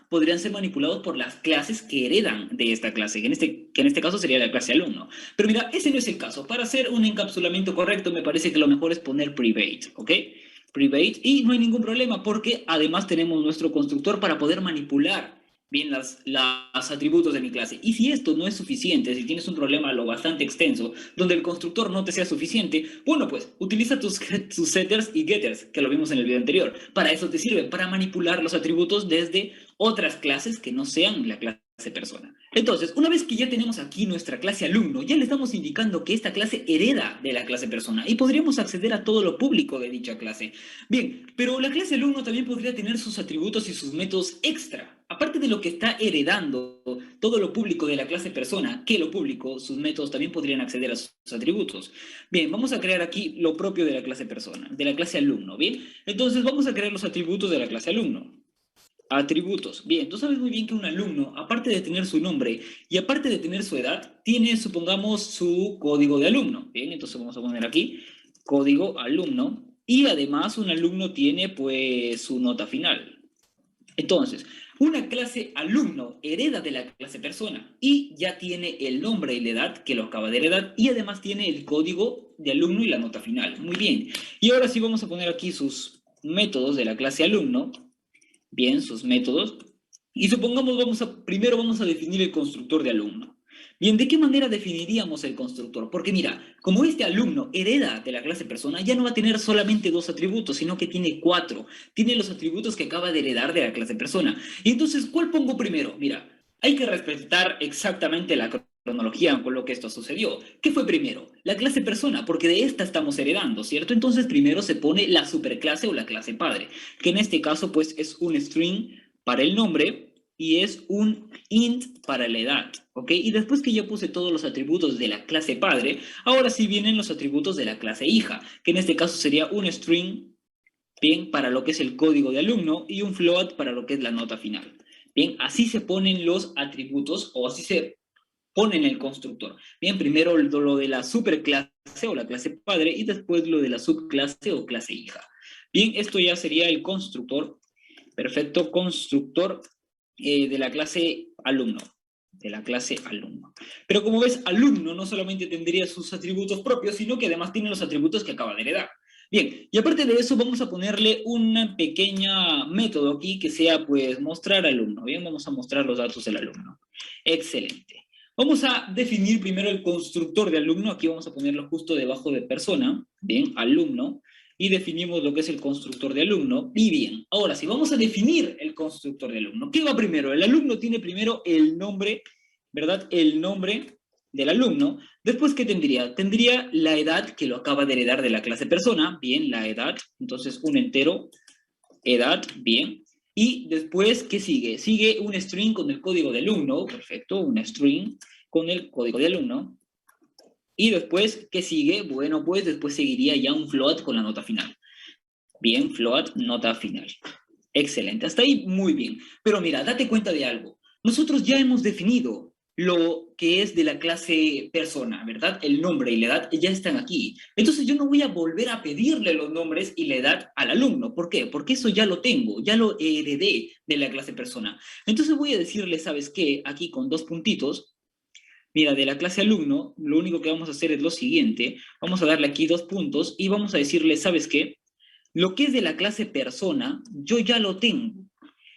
podrían ser manipulados por las clases que heredan de esta clase, que en este caso sería la clase alumno. Pero mira, ese no es el caso. Para hacer un encapsulamiento correcto, me parece que lo mejor es poner private, ¿ok? Private, y no hay ningún problema porque además tenemos nuestro constructor para poder manipular bien los atributos de mi clase. Y si esto no es suficiente, si tienes un problema lo bastante extenso, donde el constructor no te sea suficiente, bueno, pues utiliza tus setters y getters, que lo vimos en el video anterior. Para eso te sirve, para manipular los atributos desde otras clases que no sean la clase persona. Entonces, una vez que ya tenemos aquí nuestra clase alumno, ya le estamos indicando que esta clase hereda de la clase persona y podríamos acceder a todo lo público de dicha clase. Bien, pero la clase alumno también podría tener sus atributos y sus métodos extra. Aparte de lo que está heredando todo lo público de la clase persona, que lo público, sus métodos también podrían acceder a sus atributos. Bien, vamos a crear aquí lo propio de la clase persona, de la clase alumno, ¿bien? Entonces vamos a crear los atributos de la clase alumno. Atributos. Bien, tú sabes muy bien que un alumno, aparte de tener su nombre y aparte de tener su edad, tiene, supongamos, su código de alumno. Bien, entonces vamos a poner aquí código alumno y además un alumno tiene pues su nota final. Entonces, una clase alumno hereda de la clase persona y ya tiene el nombre y la edad que lo acaba de heredar y además tiene el código de alumno y la nota final. Muy bien. Y ahora sí vamos a poner aquí sus métodos de la clase alumno. Bien, sus métodos. Y supongamos, primero vamos a definir el constructor de alumno. Bien, ¿de qué manera definiríamos el constructor? Porque mira, como este alumno hereda de la clase persona, ya no va a tener solamente 2 atributos, sino que tiene 4. Tiene los atributos que acaba de heredar de la clase persona. Y entonces, ¿cuál pongo primero? Mira, hay que respetar exactamente la cronología con lo que esto sucedió. ¿Qué fue primero? La clase persona, porque de esta estamos heredando, ¿cierto? Entonces primero se pone la superclase o la clase padre, que en este caso pues es un string para el nombre y es un int para la edad, ¿ok? Y después que ya puse todos los atributos de la clase padre, ahora sí vienen los atributos de la clase hija, que en este caso sería un string, bien, para lo que es el código de alumno y un float para lo que es la nota final. Bien, así se ponen los atributos o así se pone en el constructor. Bien, primero lo de la superclase o la clase padre y después lo de la subclase o clase hija. Bien, esto ya sería el constructor, perfecto, constructor de la clase alumno. De la clase alumno. Pero como ves, alumno no solamente tendría sus atributos propios, sino que además tiene los atributos que acaba de heredar. Bien, y aparte de eso vamos a ponerle una pequeña método aquí que sea pues mostrar alumno. Bien, vamos a mostrar los datos del alumno. Excelente. Vamos a definir primero el constructor de alumno. Aquí vamos a ponerlo justo debajo de persona. Bien, alumno. Y definimos lo que es el constructor de alumno. Y bien, ahora sí, vamos a definir el constructor de alumno. ¿Qué va primero? El alumno tiene primero el nombre, ¿verdad? El nombre del alumno. Después, ¿qué tendría? Tendría la edad que lo acaba de heredar de la clase persona. Bien, la edad. Entonces, un entero. Edad, bien. Y después, ¿qué sigue? Sigue un string con el código de alumno. Perfecto, un string con el código de alumno. Y después, ¿qué sigue? Bueno, pues después seguiría ya un float con la nota final. Bien, float, nota final. Excelente, hasta ahí muy bien. Pero mira, date cuenta de algo. Nosotros ya hemos definido lo que es de la clase persona, ¿verdad? El nombre y la edad ya están aquí. Entonces yo no voy a volver a pedirle los nombres y la edad al alumno. ¿Por qué? Porque eso ya lo tengo, ya lo heredé de la clase persona. Entonces voy a decirle, ¿sabes qué? Aquí con 2 puntitos. Mira, de la clase alumno, lo único que vamos a hacer es lo siguiente. Vamos a darle aquí 2 puntos y vamos a decirle, ¿sabes qué? Lo que es de la clase persona, yo ya lo tengo.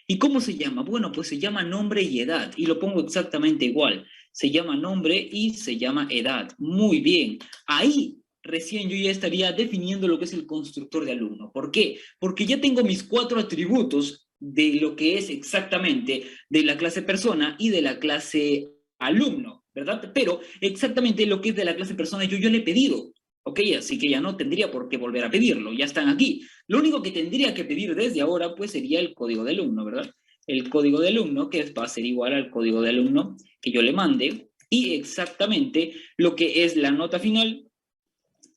¿Y cómo se llama? Bueno, pues se llama nombre y edad. Y lo pongo exactamente igual. Se llama nombre y se llama edad. Muy bien. Ahí recién yo ya estaría definiendo lo que es el constructor de alumno. ¿Por qué? Porque ya tengo mis 4 atributos de lo que es exactamente de la clase persona y de la clase alumno, ¿verdad? Pero exactamente lo que es de la clase persona yo le he pedido. Ok, así que ya no tendría por qué volver a pedirlo, ya están aquí. Lo único que tendría que pedir desde ahora, pues sería el código de alumno, ¿verdad? El código de alumno, que va a ser igual al código de alumno que yo le mande, y exactamente lo que es la nota final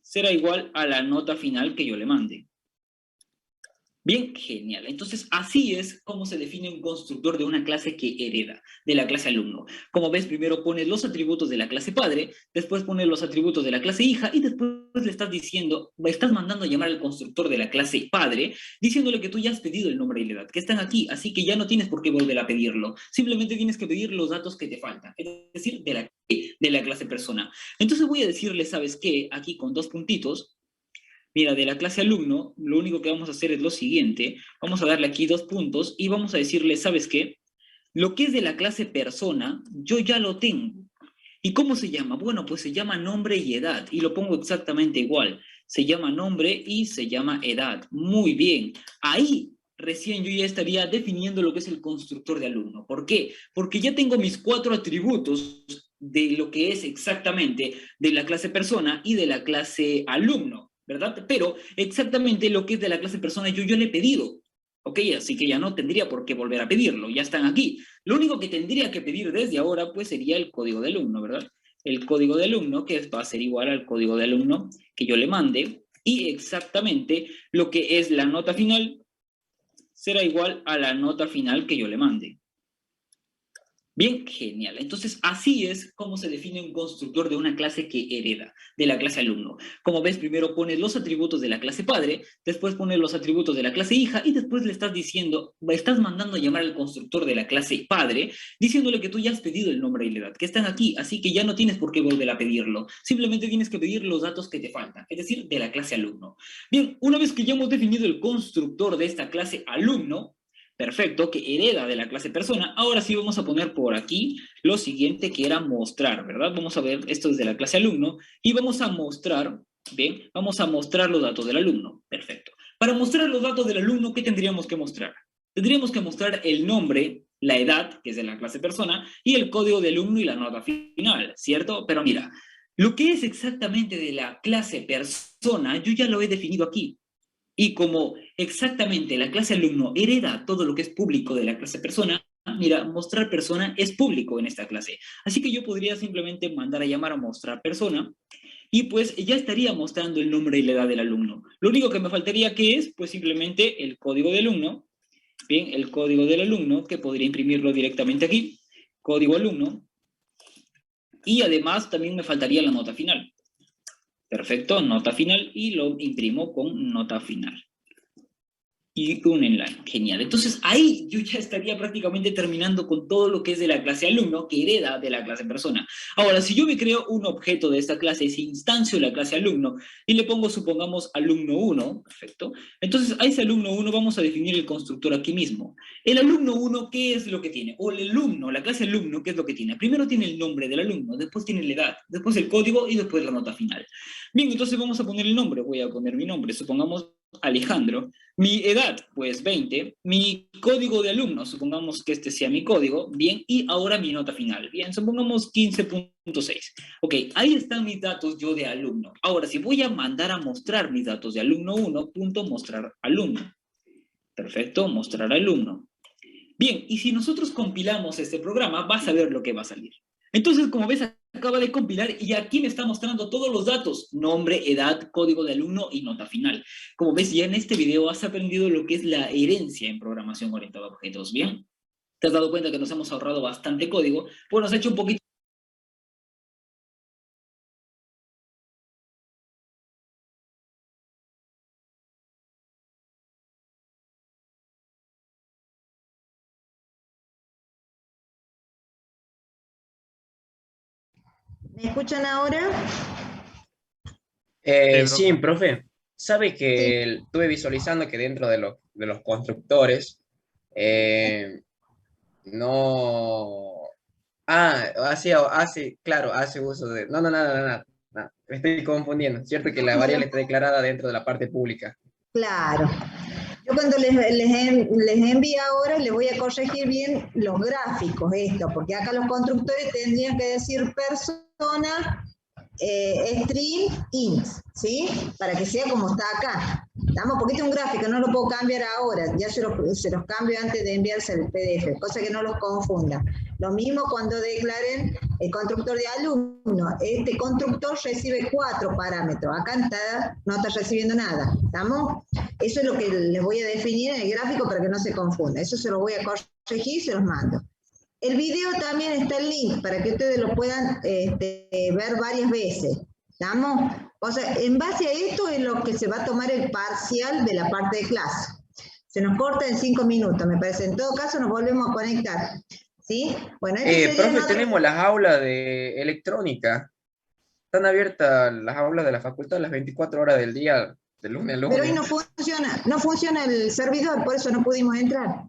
será igual a la nota final que yo le mande. Bien, genial. Entonces, así es como se define un constructor de una clase que hereda de la clase alumno. Como ves, primero pones los atributos de la clase padre, después pones los atributos de la clase hija y después le estás diciendo, estás mandando a llamar al constructor de la clase padre, diciéndole que tú ya has pedido el nombre y la edad, que están aquí, así que ya no tienes por qué volver a pedirlo. Simplemente tienes que pedir los datos que te faltan, es decir, de la clase persona. Entonces voy a decirle, ¿sabes qué? Aquí con 2 puntitos. Mira, de la clase alumno, lo único que vamos a hacer es lo siguiente. Vamos a darle aquí 2 puntos y vamos a decirle, ¿sabes qué? Lo que es de la clase persona, yo ya lo tengo. ¿Y cómo se llama? Bueno, pues se llama nombre y edad. Y lo pongo exactamente igual. Se llama nombre y se llama edad. Muy bien. Ahí recién yo ya estaría definiendo lo que es el constructor de alumno. ¿Por qué? Porque ya tengo mis 4 atributos de lo que es exactamente de la clase persona y de la clase alumno, ¿verdad? Pero exactamente lo que es de la clase persona yo le he pedido, ¿ok? Así que ya no tendría por qué volver a pedirlo, ya están aquí. Lo único que tendría que pedir desde ahora, pues, sería el código de alumno, ¿verdad? El código de alumno, que va a ser igual al código de alumno que yo le mande, y exactamente lo que es la nota final será igual a la nota final que yo le mande. Bien, genial. Entonces, así es como se define un constructor de una clase que hereda de la clase alumno. Como ves, primero pones los atributos de la clase padre, después pones los atributos de la clase hija y después le estás diciendo, estás mandando a llamar al constructor de la clase padre, diciéndole que tú ya has pedido el nombre y la edad, que están aquí, así que ya no tienes por qué volver a pedirlo. Simplemente tienes que pedir los datos que te faltan, es decir, de la clase alumno. Bien, una vez que ya hemos definido el constructor de esta clase alumno, perfecto, que hereda de la clase persona. Ahora sí vamos a poner por aquí lo siguiente que era mostrar, ¿verdad? Vamos a ver esto desde la clase alumno y vamos a mostrar, bien, vamos a mostrar los datos del alumno, perfecto. Para mostrar los datos del alumno, ¿qué tendríamos que mostrar? Tendríamos que mostrar el nombre, la edad, que es de la clase persona, y el código de alumno y la nota final, ¿cierto? Pero mira, lo que es exactamente de la clase persona, yo ya lo he definido aquí. Y como exactamente la clase alumno hereda todo lo que es público de la clase persona, mira, mostrar persona es público en esta clase. Así que yo podría simplemente mandar a llamar a mostrar persona, y pues ya estaría mostrando el nombre y la edad del alumno. Lo único que me faltaría que es, pues simplemente el código del alumno. Bien, el código del alumno, que podría imprimirlo directamente aquí, código alumno, y además también me faltaría la nota final. Perfecto, nota final, y lo imprimo con nota final. Y un enlace, genial. Entonces ahí yo ya estaría prácticamente terminando con todo lo que es de la clase alumno, que hereda de la clase persona. Ahora, si yo me creo un objeto de esta clase, ese instancio de la clase alumno, y le pongo, supongamos, alumno 1, perfecto. Entonces a ese alumno 1 vamos a definir el constructor aquí mismo. El alumno 1, ¿qué es lo que tiene? O el alumno, la clase alumno, ¿qué es lo que tiene? Primero tiene el nombre del alumno, después tiene la edad, después el código y después la nota final. Bien, entonces vamos a poner el nombre. Voy a poner mi nombre, supongamos Alejandro. Mi edad, pues 20. Mi código de alumno, supongamos que este sea mi código. Bien, y ahora mi nota final. Bien, supongamos 15.6. Ok, ahí están mis datos yo de alumno. Ahora, si voy a mandar a mostrar mis datos de alumno 1, punto mostrar alumno. Perfecto, mostrar alumno. Bien, y si nosotros compilamos este programa, vas a ver lo que va a salir. Entonces, como ves, acaba de compilar y aquí me está mostrando todos los datos: nombre, edad, código de alumno y nota final. Como ves, ya en este video has aprendido lo que es la herencia en programación orientada a objetos. ¿Bien? ¿Te has dado cuenta que nos hemos ahorrado bastante código? Pues nos ha hecho un poquito... ¿Me escuchan ahora? Sí, profe. Sabe Sí. que estuve visualizando que dentro de los constructores no... claro, hace uso de... No, me estoy confundiendo. Cierto que la variable está declarada dentro de la parte pública. Claro. Yo cuando les envío ahora, les voy a corregir bien los gráficos, esto, porque acá los constructores tendrían que decir persona, string, int, ¿sí? Para que sea como está acá. Damos un poquito un gráfico, no lo puedo cambiar ahora, ya se los cambio antes de enviarse el PDF, cosa que no los confunda. Lo mismo cuando declaren el constructor de alumno. Este constructor recibe 4 parámetros, acá no está recibiendo nada, ¿estamos? Eso es lo que les voy a definir en el gráfico para que no se confunda. Eso se los voy a corregir y se los mando. El video también está el link para que ustedes lo puedan ver varias veces. ¿Estamos? O sea, en base a esto es lo que se va a tomar el parcial de la parte de clase. Se nos corta en 5 minutos, me parece. En todo caso, nos volvemos a conectar. ¿Sí? Bueno, profe, tenemos las aulas de electrónica. Están abiertas las aulas de la facultad las 24 horas del día, de lunes a lunes. Pero hoy no funciona el servidor, por eso no pudimos entrar.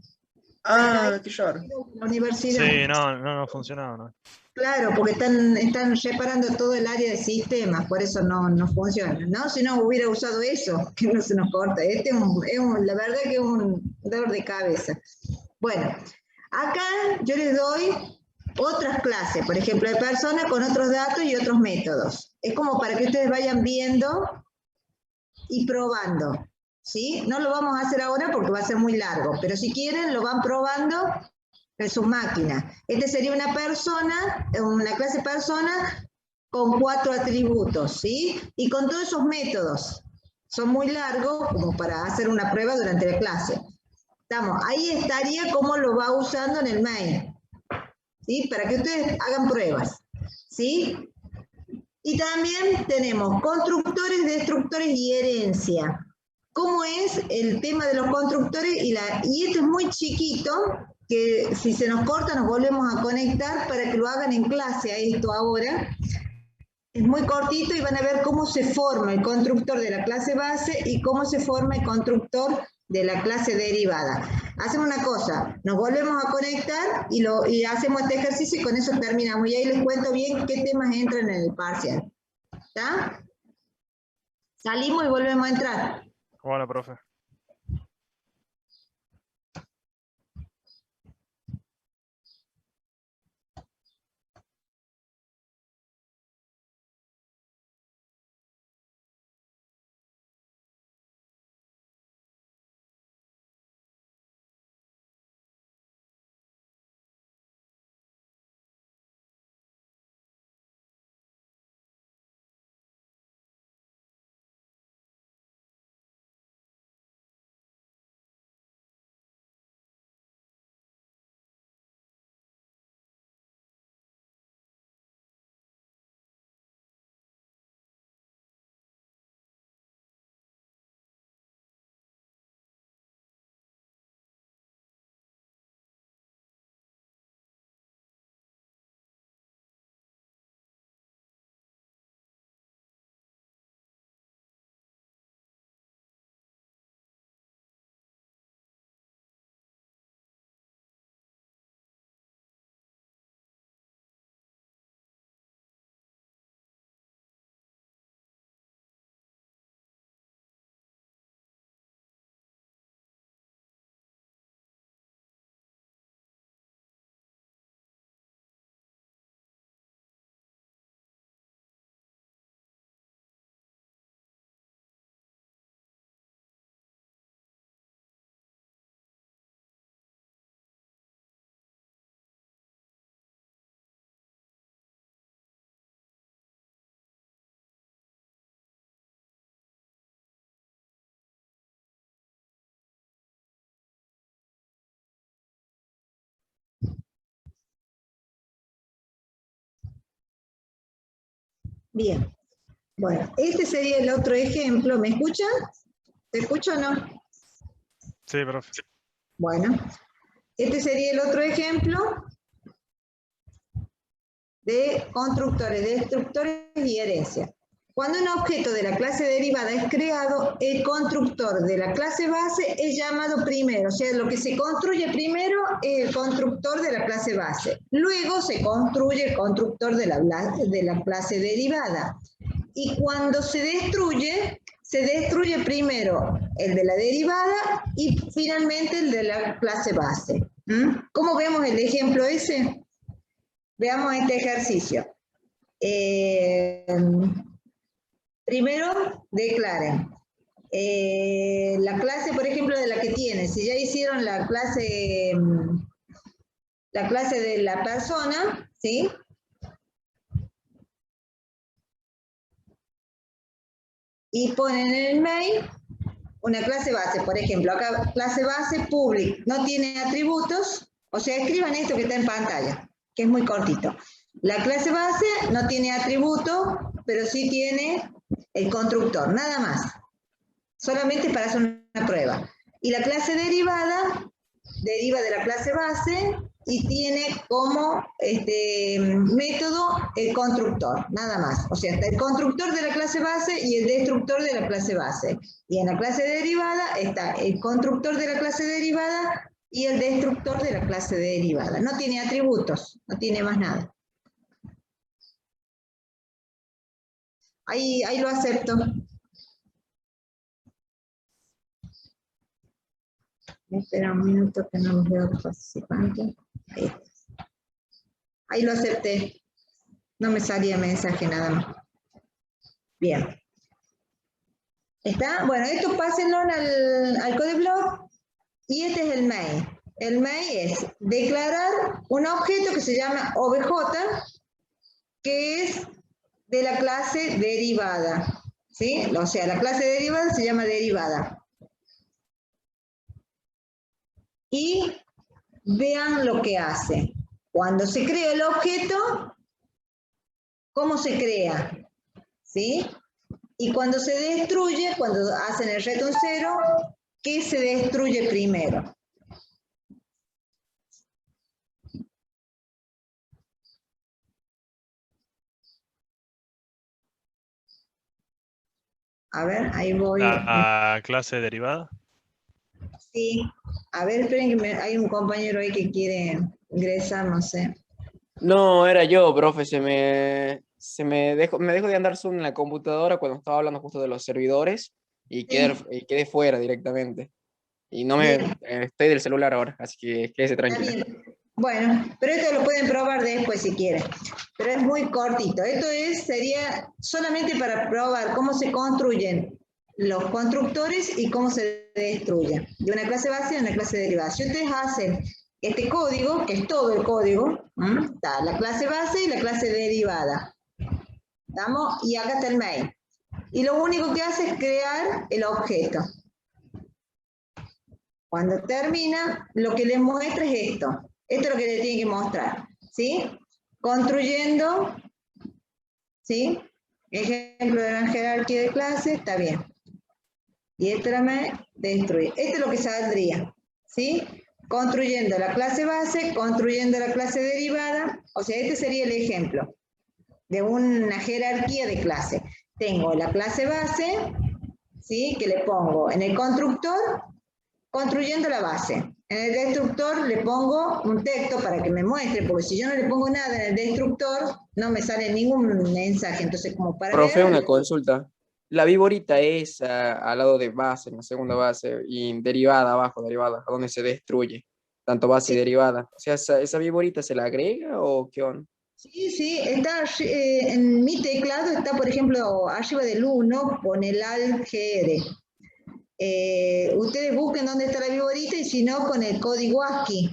Qué raro. La universidad. Sí, no funcionaba, ¿no? Claro, porque están reparando todo el área de sistemas, por eso no funciona, ¿no? Si no hubiera usado eso, que no se nos corta. La verdad que es un dolor de cabeza. Bueno, acá yo les doy otras clases, por ejemplo, de personas con otros datos y otros métodos. Es como para que ustedes vayan viendo y probando, ¿sí? No lo vamos a hacer ahora porque va a ser muy largo, pero si quieren lo van probando en su máquina. Este sería una clase persona con 4 atributos, ¿sí? Y con todos esos métodos. Son muy largos como para hacer una prueba durante la clase. Ahí estaría cómo lo va usando en el main, ¿sí? Para que ustedes hagan pruebas, ¿sí? Y también tenemos constructores, destructores y herencia. ¿Cómo es el tema de los constructores? Y esto es muy chiquito, que si se nos corta nos volvemos a conectar para que lo hagan en clase a esto ahora. Es muy cortito y van a ver cómo se forma el constructor de la clase base y cómo se forma el constructor de la clase derivada. Hacemos una cosa, nos volvemos a conectar y hacemos este ejercicio y con eso terminamos. Y ahí les cuento bien qué temas entran en el parcial. ¿Está? Salimos y volvemos a entrar. Bueno, profe. Bien. Bueno, este sería el otro ejemplo. ¿Me escuchan? ¿Se escucha o no? Sí, profe. Bueno, este sería el otro ejemplo de constructores, destructores y herencia. Cuando un objeto de la clase derivada es creado, el constructor de la clase base es llamado primero. O sea, lo que se construye primero es el constructor de la clase base. Luego se construye el constructor de la clase derivada. Y cuando se destruye primero el de la derivada y finalmente el de la clase base. ¿Cómo vemos el ejemplo ese? Veamos este ejercicio. Primero, declaren. La clase, por ejemplo, de la que tienen. Si ya hicieron la clase de la persona, ¿sí? Y ponen en el mail una clase base, por ejemplo, acá clase base public, no tiene atributos, o sea, escriban esto que está en pantalla, que es muy cortito. La clase base no tiene atributo, pero sí tiene el constructor, nada más. Solamente para hacer una prueba. Y la clase derivada deriva de la clase base y tiene como método el constructor, nada más. O sea, está el constructor de la clase base y el destructor de la clase base. Y en la clase derivada está el constructor de la clase derivada y el destructor de la clase derivada. No tiene atributos, no tiene más nada. Ahí lo acepto. Espera un minuto que no los veo los participantes. Ahí lo acepté. No me salía mensaje nada más. Bien. ¿Está? Bueno, esto pásenlo al CodeBlock y este es el main. El main es declarar un objeto que se llama OBJ, que es de la clase derivada. ¿Sí? O sea, la clase derivada se llama derivada. Y vean lo que hace. Cuando se crea el objeto, ¿cómo se crea? ¿Sí? Y cuando se destruye, cuando hacen el return 0, ¿qué se destruye primero? A ver, ahí voy. La clase derivada. Sí. A ver, esperen que hay un compañero ahí que quiere ingresar, no sé. No, era yo, profe, me dejó de andar Zoom en la computadora cuando estaba hablando justo de los servidores y quedé fuera directamente. Y no me Bien. estoy del celular ahora, así que quédese Está tranquila. bien. Bueno, pero esto lo pueden probar después si quieren. Pero es muy cortito. Sería solamente para probar cómo se construyen los constructores y cómo se destruyen. De una clase base a una clase derivada. Si ustedes hacen este código, que es todo el código, está la clase base y la clase derivada. ¿Estamos? Y acá está el main. Y lo único que hace es crear el objeto. Cuando termina, lo que les muestra es esto. Esto es lo que le tiene que mostrar, ¿sí? Construyendo, ¿sí? Ejemplo de la jerarquía de clase, está bien. Y esto era destruir. Esto es lo que saldría, ¿sí? Construyendo la clase base, construyendo la clase derivada. O sea, este sería el ejemplo de una jerarquía de clase. Tengo la clase base, ¿sí? Que le pongo en el constructor, construyendo la base. En el destructor le pongo un texto para que me muestre, porque si yo no le pongo nada en el destructor, no me sale ningún mensaje. Entonces, como para Profe, leer, una consulta. La viborita es al lado de base, en la segunda base, y derivada abajo, derivada, a donde se destruye, tanto base y sí, derivada. O sea, ¿esa viborita se la agrega o qué onda? sí, está en mi teclado, está, por ejemplo, arriba del 1, pone el ALT-GR. Ustedes busquen dónde está la viborita y si no, con el código ASCII.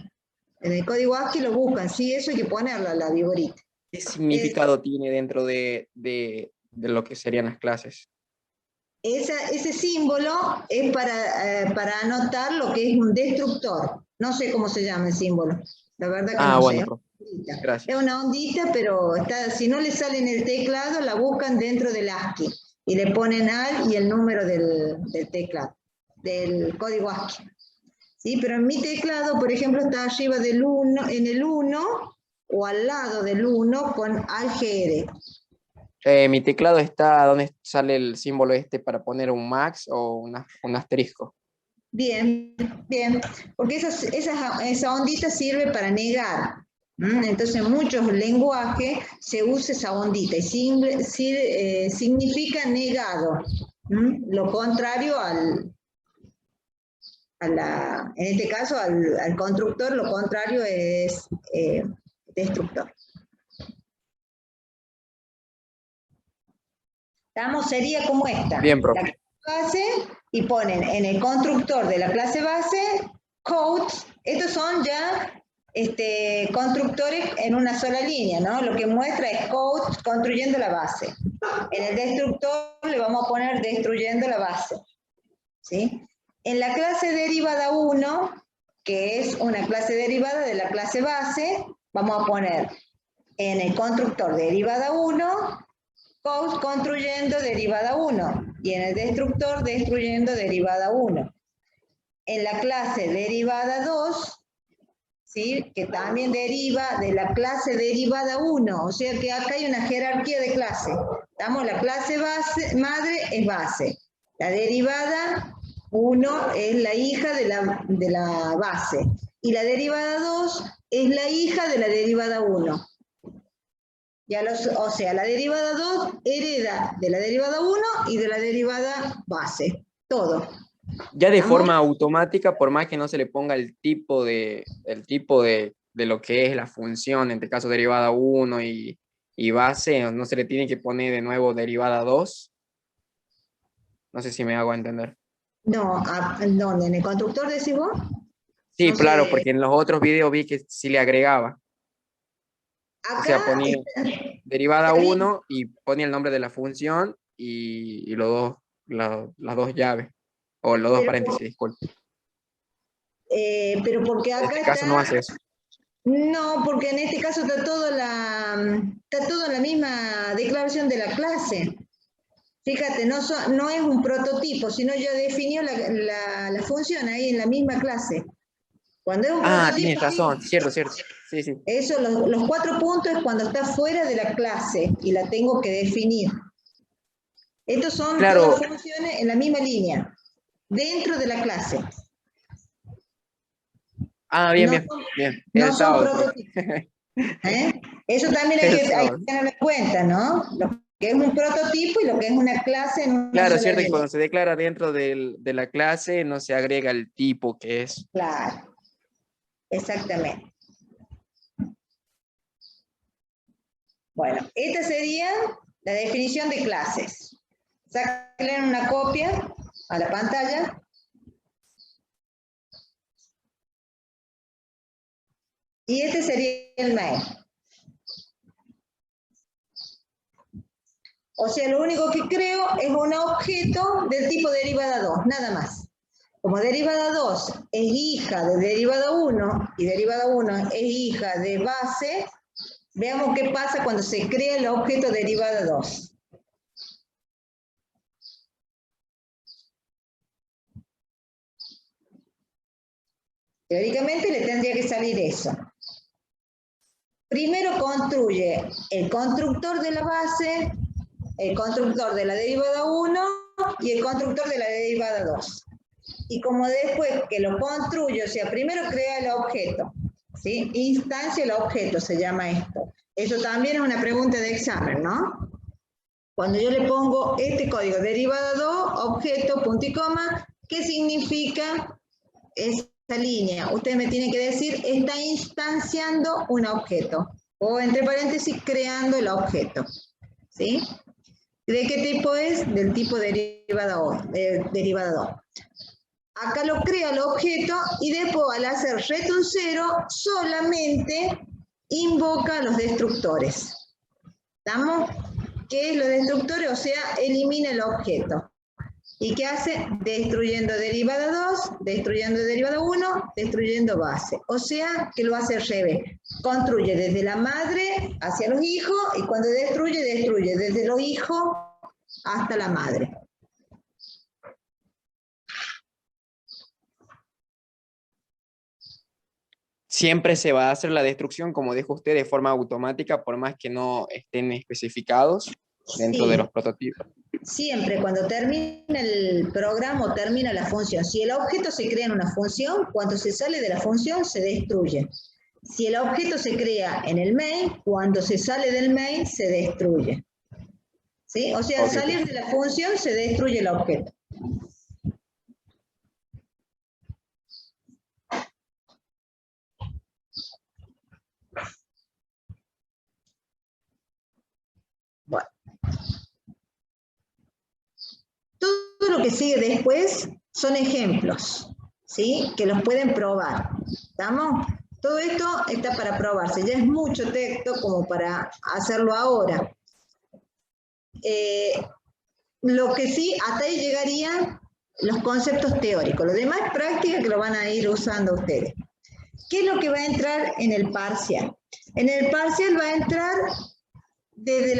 En el código ASCII lo buscan, sí, eso hay que ponerla, la viborita. ¿Qué significado tiene dentro de lo que serían las clases? Ese símbolo es para anotar lo que es un destructor. No sé cómo se llama el símbolo. La verdad que no Bueno, sé. profe, gracias. Es una ondita, pero si no le sale en el teclado, la buscan dentro del ASCII. Y le ponen AL y el número del teclado, del código ASCII. ¿Sí? Pero en mi teclado, por ejemplo, está arriba del 1, en el 1 o al lado del 1 con ALGR. Mi teclado está donde sale el símbolo este para poner un max o un asterisco. Bien, bien, porque esa ondita sirve para negar. Entonces, en muchos lenguajes se usa esa ondita y significa negado. Lo contrario en este caso, al constructor, lo contrario es destructor. Sería como esta. Bien, profe. La base y ponen en el constructor de la clase base codes. Estos son ya constructores en una sola línea, ¿no? Lo que muestra es codes construyendo la base. En el destructor le vamos a poner destruyendo la base, ¿sí? En la clase derivada 1, que es una clase derivada de la clase base, vamos a poner en el constructor derivada 1, codes construyendo derivada 1, y en el destructor destruyendo derivada 1. En la clase derivada 2, ¿sí? Que también deriva de la clase derivada 1, o sea que acá hay una jerarquía de clase. La clase base, madre es base, la derivada 1 es la hija de la base, y la derivada 2 es la hija de la derivada 1. O sea, la derivada 2 hereda de la derivada 1 y de la derivada base, todo. Ya de forma automática, por más que no se le ponga el tipo de lo que es la función, en este caso derivada 1 y base, no se le tiene que poner de nuevo derivada 2. No sé si me hago entender. No, ¿dónde? ¿En el constructor decís vos? Sí, No claro, sé. porque en los otros videos vi que sí le agregaba. Acá, O sea, ponía derivada está bien, 1 y ponía el nombre de la función y las dos llaves, o los dos paréntesis, disculpe. pero porque En acá este caso no hace eso. No, porque en este caso está todo en la misma declaración de la clase. Fíjate, no es un prototipo, sino ya definió la función ahí en la misma clase. Cuando es un prototipo, Tienes razón, cierto. Sí, sí. Eso, los 4 puntos es cuando está fuera de la clase y la tengo que definir. Estos son Claro. todas funciones en la misma línea, dentro de la clase. Ah, bien, No bien, son, bien. no El son sábado, profe. prototipos. ¿Eh? Eso también hay El que sábado. tenerlo en cuenta, ¿no? Lo que es un prototipo y lo que es una clase en una Claro, es sola cierto que línea. cuando se declara dentro de la clase no se agrega el tipo que es. Claro, exactamente. Bueno, esta sería la definición de clases. Sáquenle una copia a la pantalla. Y este sería el main. O sea, lo único que creo es un objeto del tipo derivada 2, nada más. Como derivada 2 es hija de derivada 1 y derivada 1 es hija de base, veamos qué pasa cuando se crea el objeto derivada 2. Teóricamente le tendría que salir eso. Primero construye el constructor de la base, el constructor de la derivada 1 y el constructor de la derivada 2. Y como después que lo construye, o sea, primero crea el objeto, ¿sí? Instancia el objeto se llama esto. Eso también es una pregunta de examen, ¿no? Cuando yo le pongo este código, derivada 2, objeto, punto y coma, ¿qué significa esa línea? Usted me tiene que decir, está instanciando un objeto. O entre paréntesis, creando el objeto. ¿Sí? ¿De qué tipo es? Del tipo derivada 2. Acá lo crea el objeto y después al hacer return 0 solamente invoca a los destructores. ¿Estamos? ¿Qué es los destructores? O sea, elimina el objeto. ¿Y qué hace? Destruyendo derivada 2, destruyendo derivada 1, destruyendo base. O sea, que lo hace al revés. Construye desde la madre hacia los hijos y cuando destruye, destruye desde los hijos hasta la madre. Siempre se va a hacer la destrucción, como dijo usted, de forma automática, por más que no estén especificados dentro de Sí. los prototipos. Siempre cuando termina el programa o termina la función, si el objeto se crea en una función, cuando se sale de la función se destruye. Si el objeto se crea en el main, cuando se sale del main se destruye. ¿Sí? O sea, al Ok, salir de la función se destruye el objeto. Bueno. Todo lo que sigue después son ejemplos, ¿sí? Que los pueden probar. ¿Estamos? Todo esto está para probarse. Ya es mucho texto como para hacerlo ahora. Lo que sí, hasta ahí llegarían los conceptos teóricos. Lo demás es práctica que lo van a ir usando ustedes. ¿Qué es lo que va a entrar en el parcial? En el parcial va a entrar desde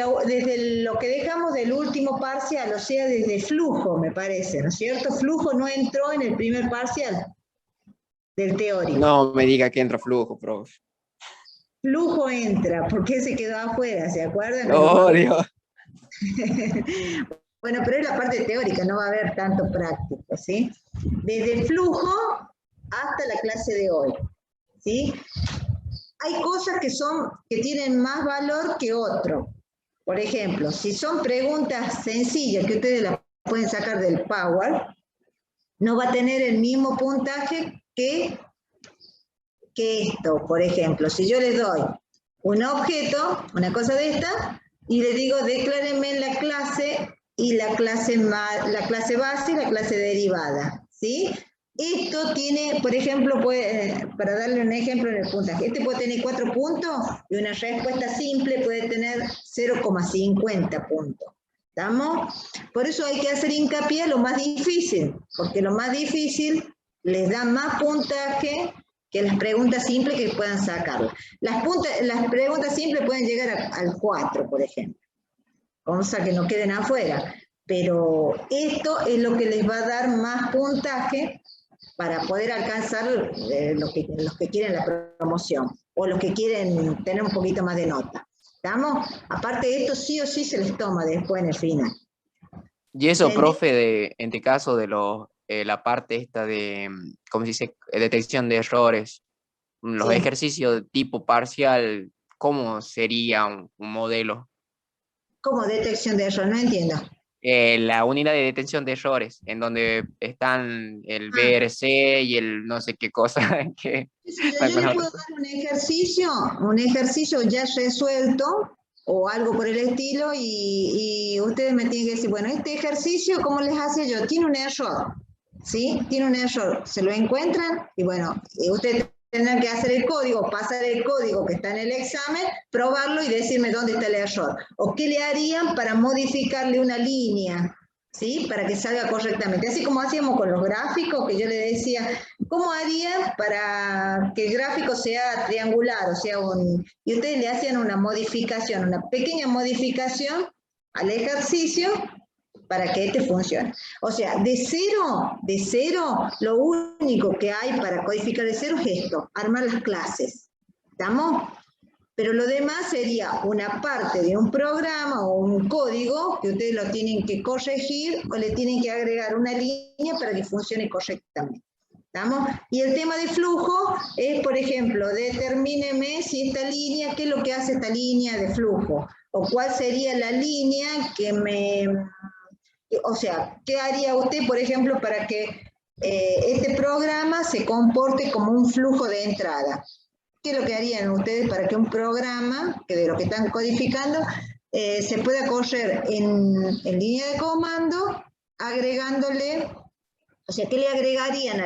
lo que dejamos del último parcial, o sea, desde flujo, me parece, ¿no es cierto? Flujo no entró en el primer parcial del teórico. no me diga que entra flujo, profe. Flujo entra, porque se quedó afuera, ¿se acuerdan? Oh, Dios. Bueno, pero es la parte teórica, no va a haber tanto práctico, ¿sí? Desde flujo hasta la clase de hoy, ¿sí? Hay cosas que tienen más valor que otro. Por ejemplo, si son preguntas sencillas que ustedes las pueden sacar del Power, no va a tener el mismo puntaje que esto. Por ejemplo, si yo les doy un objeto, una cosa de esta, y les digo, declárenme en la clase y la clase base y la clase derivada, ¿sí? Esto tiene, por ejemplo, para darle un ejemplo en el puntaje, este puede tener 4 puntos y una respuesta simple puede tener 0,50 puntos. ¿Estamos? Por eso hay que hacer hincapié en lo más difícil, porque lo más difícil les da más puntaje que las preguntas simples que puedan sacarlas. Las preguntas simples pueden llegar al 4, por ejemplo. Cosa que no queden afuera. Pero esto es lo que les va a dar más puntaje para poder alcanzar los que quieren la promoción o los que quieren tener un poquito más de nota. ¿Estamos? Aparte de esto, sí o sí se les toma después en el final. Y eso, profe, en este caso de la parte esta de, ¿cómo se dice? Detección de errores, los Sí. ejercicios de tipo parcial, ¿cómo sería un modelo? ¿Cómo detección de error? No entiendo. La unidad de detención de errores, en donde están el Ah. VRC y el no sé qué cosa. Que, Yo le puedo dar un ejercicio ya resuelto o algo por el estilo y ustedes me tienen que decir, bueno, este ejercicio, ¿cómo les hace yo? Tiene un error, ¿sí? Tiene un error, se lo encuentran y bueno, ustedes tendrán que hacer el código, pasar el código que está en el examen, probarlo y decirme dónde está el error. O qué le harían para modificarle una línea, ¿sí? Para que salga correctamente. Así como hacíamos con los gráficos, que yo le decía, ¿cómo haría para que el gráfico sea triangular? O sea, y ustedes le hacían una modificación, una pequeña modificación al ejercicio para que este funcione. O sea, de cero, lo único que hay para codificar de cero es esto, armar las clases. ¿Estamos? Pero lo demás sería una parte de un programa o un código que ustedes lo tienen que corregir o le tienen que agregar una línea para que funcione correctamente. ¿Estamos? Y el tema de flujo es, por ejemplo, determíneme si esta línea, qué es lo que hace esta línea de flujo, o cuál sería la línea que o sea, ¿qué haría usted, por ejemplo, para que este programa se comporte como un flujo de entrada? ¿Qué es lo que harían ustedes para que un programa, que de lo que están codificando, se pueda correr en línea de comando, agregándole, o sea, ¿qué le agregarían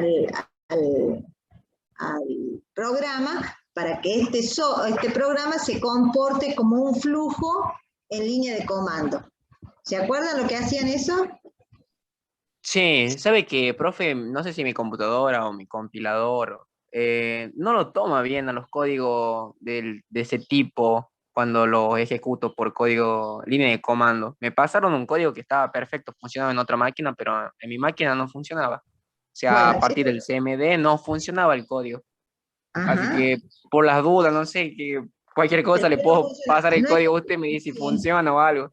al programa para que este programa se comporte como un flujo en línea de comando? ¿Se acuerdan lo que hacían eso? Sí, sabe que, profe, no sé si mi computadora o mi compilador no lo toma bien a los códigos de ese tipo cuando los ejecuto por código línea de comando. Me pasaron un código que estaba perfecto, funcionaba en otra máquina, pero en mi máquina no funcionaba. O sea, a Bueno, partir sí. del CMD no funcionaba el código. Así Ajá. que por las dudas, no sé, que cualquier cosa le Pero no puedo funcionaba. pasar el No código a usted y me dice si sí. funciona o algo.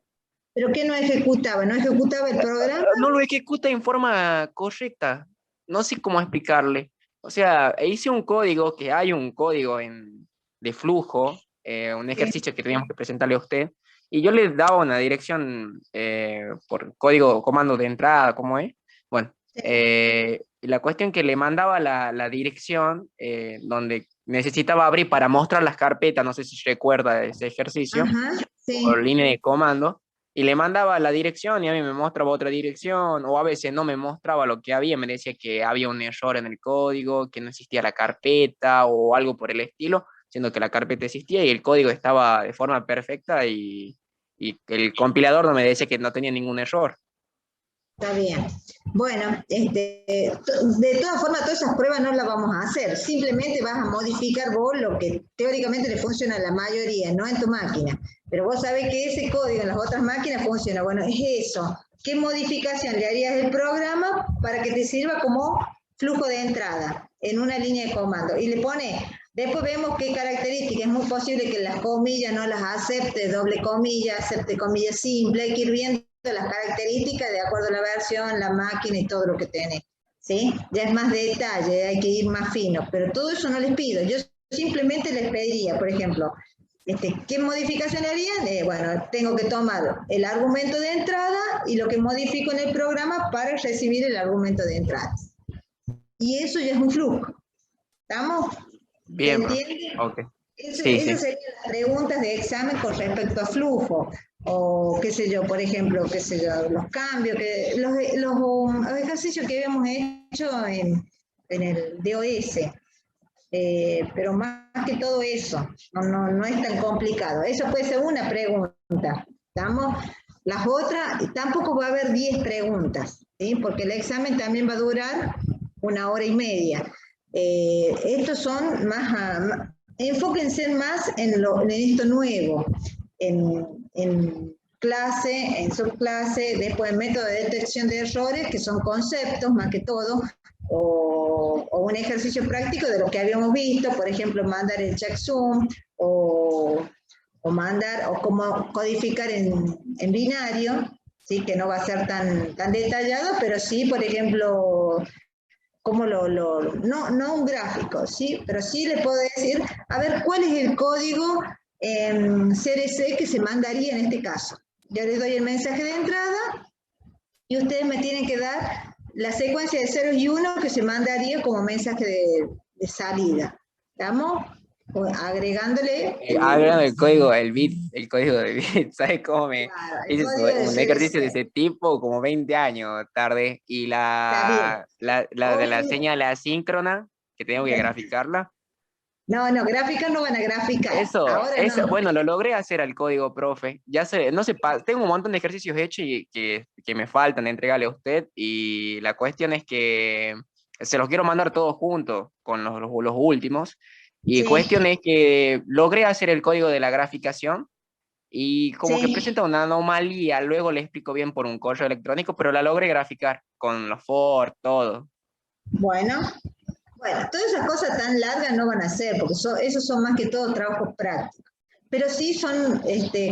¿Pero qué no ejecutaba? ¿No ejecutaba el programa? No lo ejecuta en forma correcta. No sé cómo explicarle. O sea, hice un código, que hay un código de flujo, un Sí. ejercicio que teníamos que presentarle a usted, y yo le daba una dirección por código, comando de entrada, ¿cómo es? Bueno, la cuestión que le mandaba la dirección donde necesitaba abrir para mostrar las carpetas, no sé si recuerda ese ejercicio, Ajá, sí. por línea de comando, y le mandaba la dirección y a mí me mostraba otra dirección, o a veces no me mostraba lo que había, me decía que había un error en el código, que no existía la carpeta o algo por el estilo, siendo que la carpeta existía y el código estaba de forma perfecta y el compilador no me decía que no tenía ningún error. Está bien. Bueno, de todas formas, todas esas pruebas no las vamos a hacer. Simplemente vas a modificar vos lo que teóricamente le funciona a la mayoría, no en tu máquina. Pero vos sabés que ese código en las otras máquinas funciona. Bueno, es eso. ¿Qué modificación le harías al programa para que te sirva como flujo de entrada en una línea de comando? Y le pone, después vemos qué características. Es muy posible que las comillas no las acepte, doble comilla, acepte comilla simple. Hay que ir viendo las características de acuerdo a la versión, la máquina y todo lo que tenés, ¿sí? Ya es más detalle, hay que ir más fino, pero todo eso no les pido, yo simplemente les pediría, por ejemplo, ¿qué modificación harían? Bueno, tengo que tomar el argumento de entrada y lo que modifico en el programa para recibir el argumento de entrada. Y eso ya es un flujo, ¿estamos? Bien, ¿Se entiende? ok. Esas Sí, serían sí. las preguntas de examen con respecto a flujo. O qué sé yo, por ejemplo, qué sé yo, los cambios, los ejercicios que habíamos hecho en el DOS. Pero más que todo eso, no es tan complicado. Eso puede ser una pregunta. ¿Estamos? Las otras, tampoco va a haber 10 preguntas, ¿sí? Porque el examen también va a durar 1 hora y media. Estos son más, enfóquense más en esto nuevo, en clase, en subclase, después método de detección de errores, que son conceptos más que todo, o un ejercicio práctico de lo que habíamos visto, por ejemplo, mandar el checksum, o cómo codificar en binario, ¿sí? Que no va a ser tan detallado, pero sí, por ejemplo, cómo no un gráfico, ¿sí? Pero sí le puedo decir, a ver, ¿cuál es el código CRC que se mandaría en este caso? Yo les doy el mensaje de entrada y ustedes me tienen que dar la secuencia de ceros y unos que se mandaría como mensaje de salida. ¿Estamos? Agregándole... Agregando el código, el código de bit, ¿sabes cómo me Claro, el hice código de un ejercicio de CRC. ese tipo como 20 años tarde? Y Está bien. la de la señal asíncrona, que tengo que graficarla. No, gráficas no van a graficar. Eso, Ahora no. bueno, lo logré hacer al código, profe. Ya sé, no sé, tengo un montón de ejercicios hechos y que me faltan entregarle a usted. Y la cuestión es que se los quiero mandar todos juntos con los últimos. Y Sí, cuestión es que logré hacer el código de la graficación y como que sí. presenta una anomalía. Luego le explico bien por un correo electrónico, pero la logré graficar con los for, todo. Bueno, todas esas cosas tan largas no van a ser, porque esos son más que todo trabajos prácticos. Pero sí son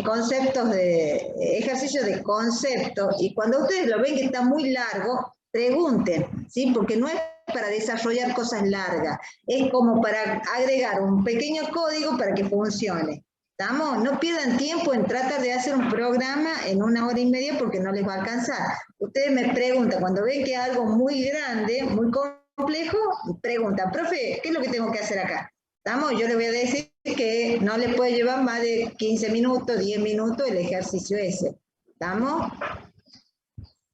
conceptos ejercicios de concepto, y cuando ustedes lo ven que está muy largo, pregunten, ¿sí? Porque no es para desarrollar cosas largas, es como para agregar un pequeño código para que funcione. ¿Estamos? No pierdan tiempo en tratar de hacer un programa en 1 hora y media porque no les va a alcanzar. Ustedes me preguntan, cuando ven que es algo muy grande, muy complejo, preguntan, profe, ¿qué es lo que tengo que hacer acá? ¿Estamos? Yo les voy a decir que no les puede llevar más de 15 minutos, 10 minutos el ejercicio ese. ¿Estamos?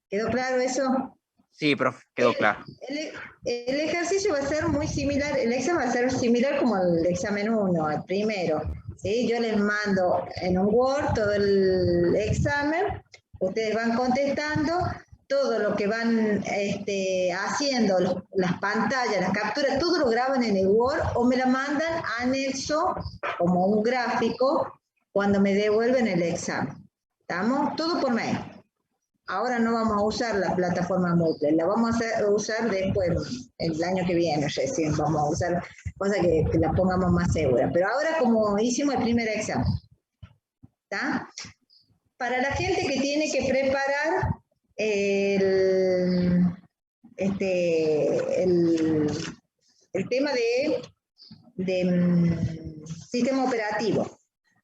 ¿Quedó claro eso? Sí, profe, quedó claro. El ejercicio va a ser muy similar, el examen va a ser similar como el examen 1, el primero. ¿Sí? Yo les mando en un Word todo el examen, ustedes van contestando, todo lo que van haciendo, las pantallas, las capturas, todo lo graban en el Word o me la mandan anexo como un gráfico cuando me devuelven el examen. ¿Estamos? Todo por mail. Ahora no vamos a usar la plataforma Moodle, la vamos a usar después, el año que viene recién vamos a usar, cosa que la pongamos más segura. Pero ahora como hicimos el primer examen, ¿está? Para la gente que tiene que preparar el tema de sistema operativo.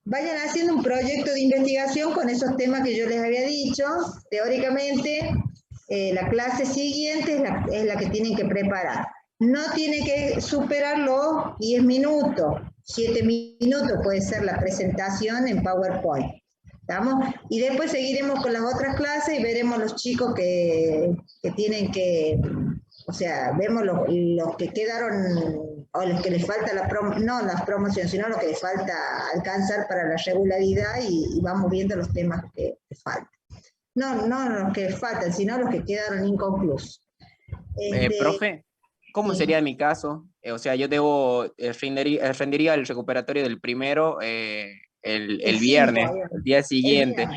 Vayan haciendo un proyecto de investigación con esos temas que yo les había dicho. Teóricamente, la clase siguiente es la que tienen que preparar. No tienen que superar los 10 minutos, 7 minutos puede ser la presentación en PowerPoint. ¿Estamos? Y después seguiremos con las otras clases y veremos los chicos que tienen que, o sea, vemos los que quedaron, o los que les falta no las promociones, sino lo que les falta alcanzar para la regularidad y vamos viendo los temas que faltan. No los que faltan, sino los que quedaron inconclusos. Profe, ¿cómo sí. sería en mi caso? O sea, yo rendiría el recuperatorio del primero el viernes, el día siguiente.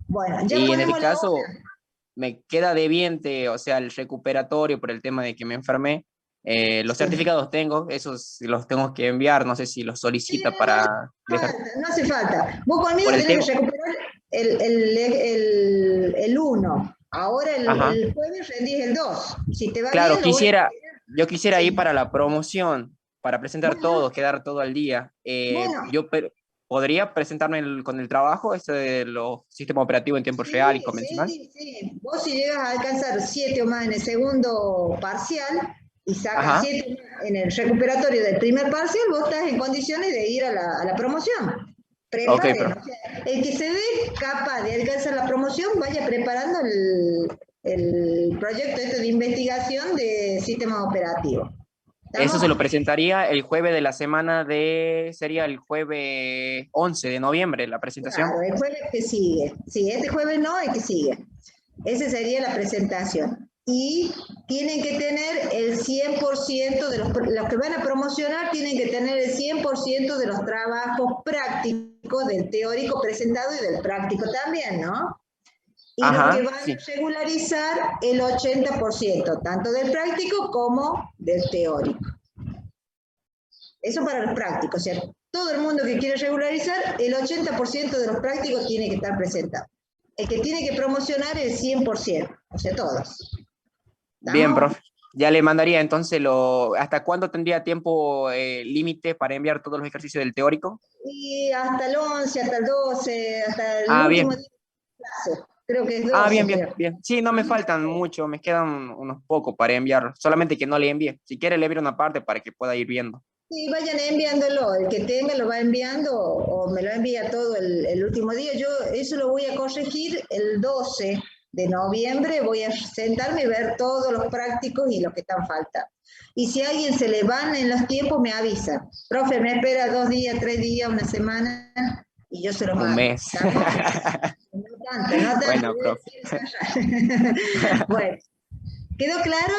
Bueno, ya y en el ponemos caso, la hora. me queda debiente, o sea, el recuperatorio por el tema de que me enfermé. Los Sí. certificados tengo, esos los tengo que enviar, no sé si los solicita para dejar. No hace falta. Vos conmigo Por el tenés que recuperar el 1. Ahora el jueves rendís el 2. Si te va Claro, bien, yo quisiera Sí. ir para la promoción, para presentar Bueno. todo, quedar todo al día. Bueno. ¿Podría presentarme con el trabajo, este de los sistemas operativos en tiempo real y convencional? Sí. Vos si llegas a alcanzar 7 o más en el segundo parcial y sacas 7 en el recuperatorio del primer parcial, vos estás en condiciones de ir a la promoción. Preparen, Okay, o sea, el que se ve capaz de alcanzar la promoción, vaya preparando el proyecto de investigación de sistemas operativos. Eso se lo presentaría el jueves de la semana sería el jueves 11 de noviembre, la presentación. Claro, el jueves que sigue. Sí, este jueves no, el que sigue. Esa sería la presentación. Y tienen que tener el 100% de los que van a promocionar, tienen que tener el 100% de los trabajos prácticos del teórico presentado y del práctico también, ¿no? Y los que van a regularizar el 80%, tanto del práctico como del teórico. Eso para los prácticos, o sea, todo el mundo que quiere regularizar, el 80% de los prácticos tiene que estar presentado. El que tiene que promocionar el 100%, o sea, todos. ¿Estamos? Bien, profe. Ya le mandaría entonces ¿hasta cuándo tendría tiempo límite para enviar todos los ejercicios del teórico? Y hasta el 11, hasta el 12, hasta el Bien. último día de clase. Creo que es 12. Bien, creo. bien. Sí, no me faltan mucho, me quedan unos pocos para enviar, solamente que no le envíe. Si quiere le envío una parte para que pueda ir viendo. Sí, vayan enviándolo, el que tenga lo va enviando o me lo envía todo el último día. Yo eso lo voy a corregir el 12 de noviembre, voy a sentarme y ver todos los prácticos y los que están falta. Y si a alguien se le van en los tiempos, me avisa. Profe, me espera 2 días, 3 días, una semana y yo se los mando. Un mes. No tanto. Bueno, profe. Bueno, ¿quedó claro?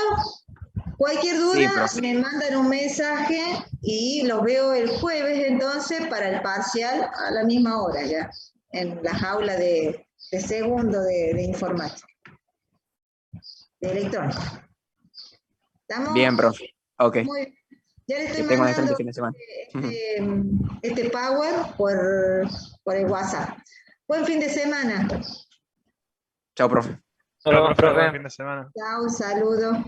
Cualquier Sí, duda, profe. me mandan un mensaje y los veo el jueves entonces para el parcial a la misma hora ya, en la jaula de segundo de informática, de electrónica. ¿Estamos? Bien, profe. Ok. Muy bien. Ya le estoy Que tenga un mandando excelente fin de semana. este Power por el WhatsApp. Buen fin de semana. Chao, profe. Nos vemos, Profe, buen profe. fin de semana. Chao, saludos.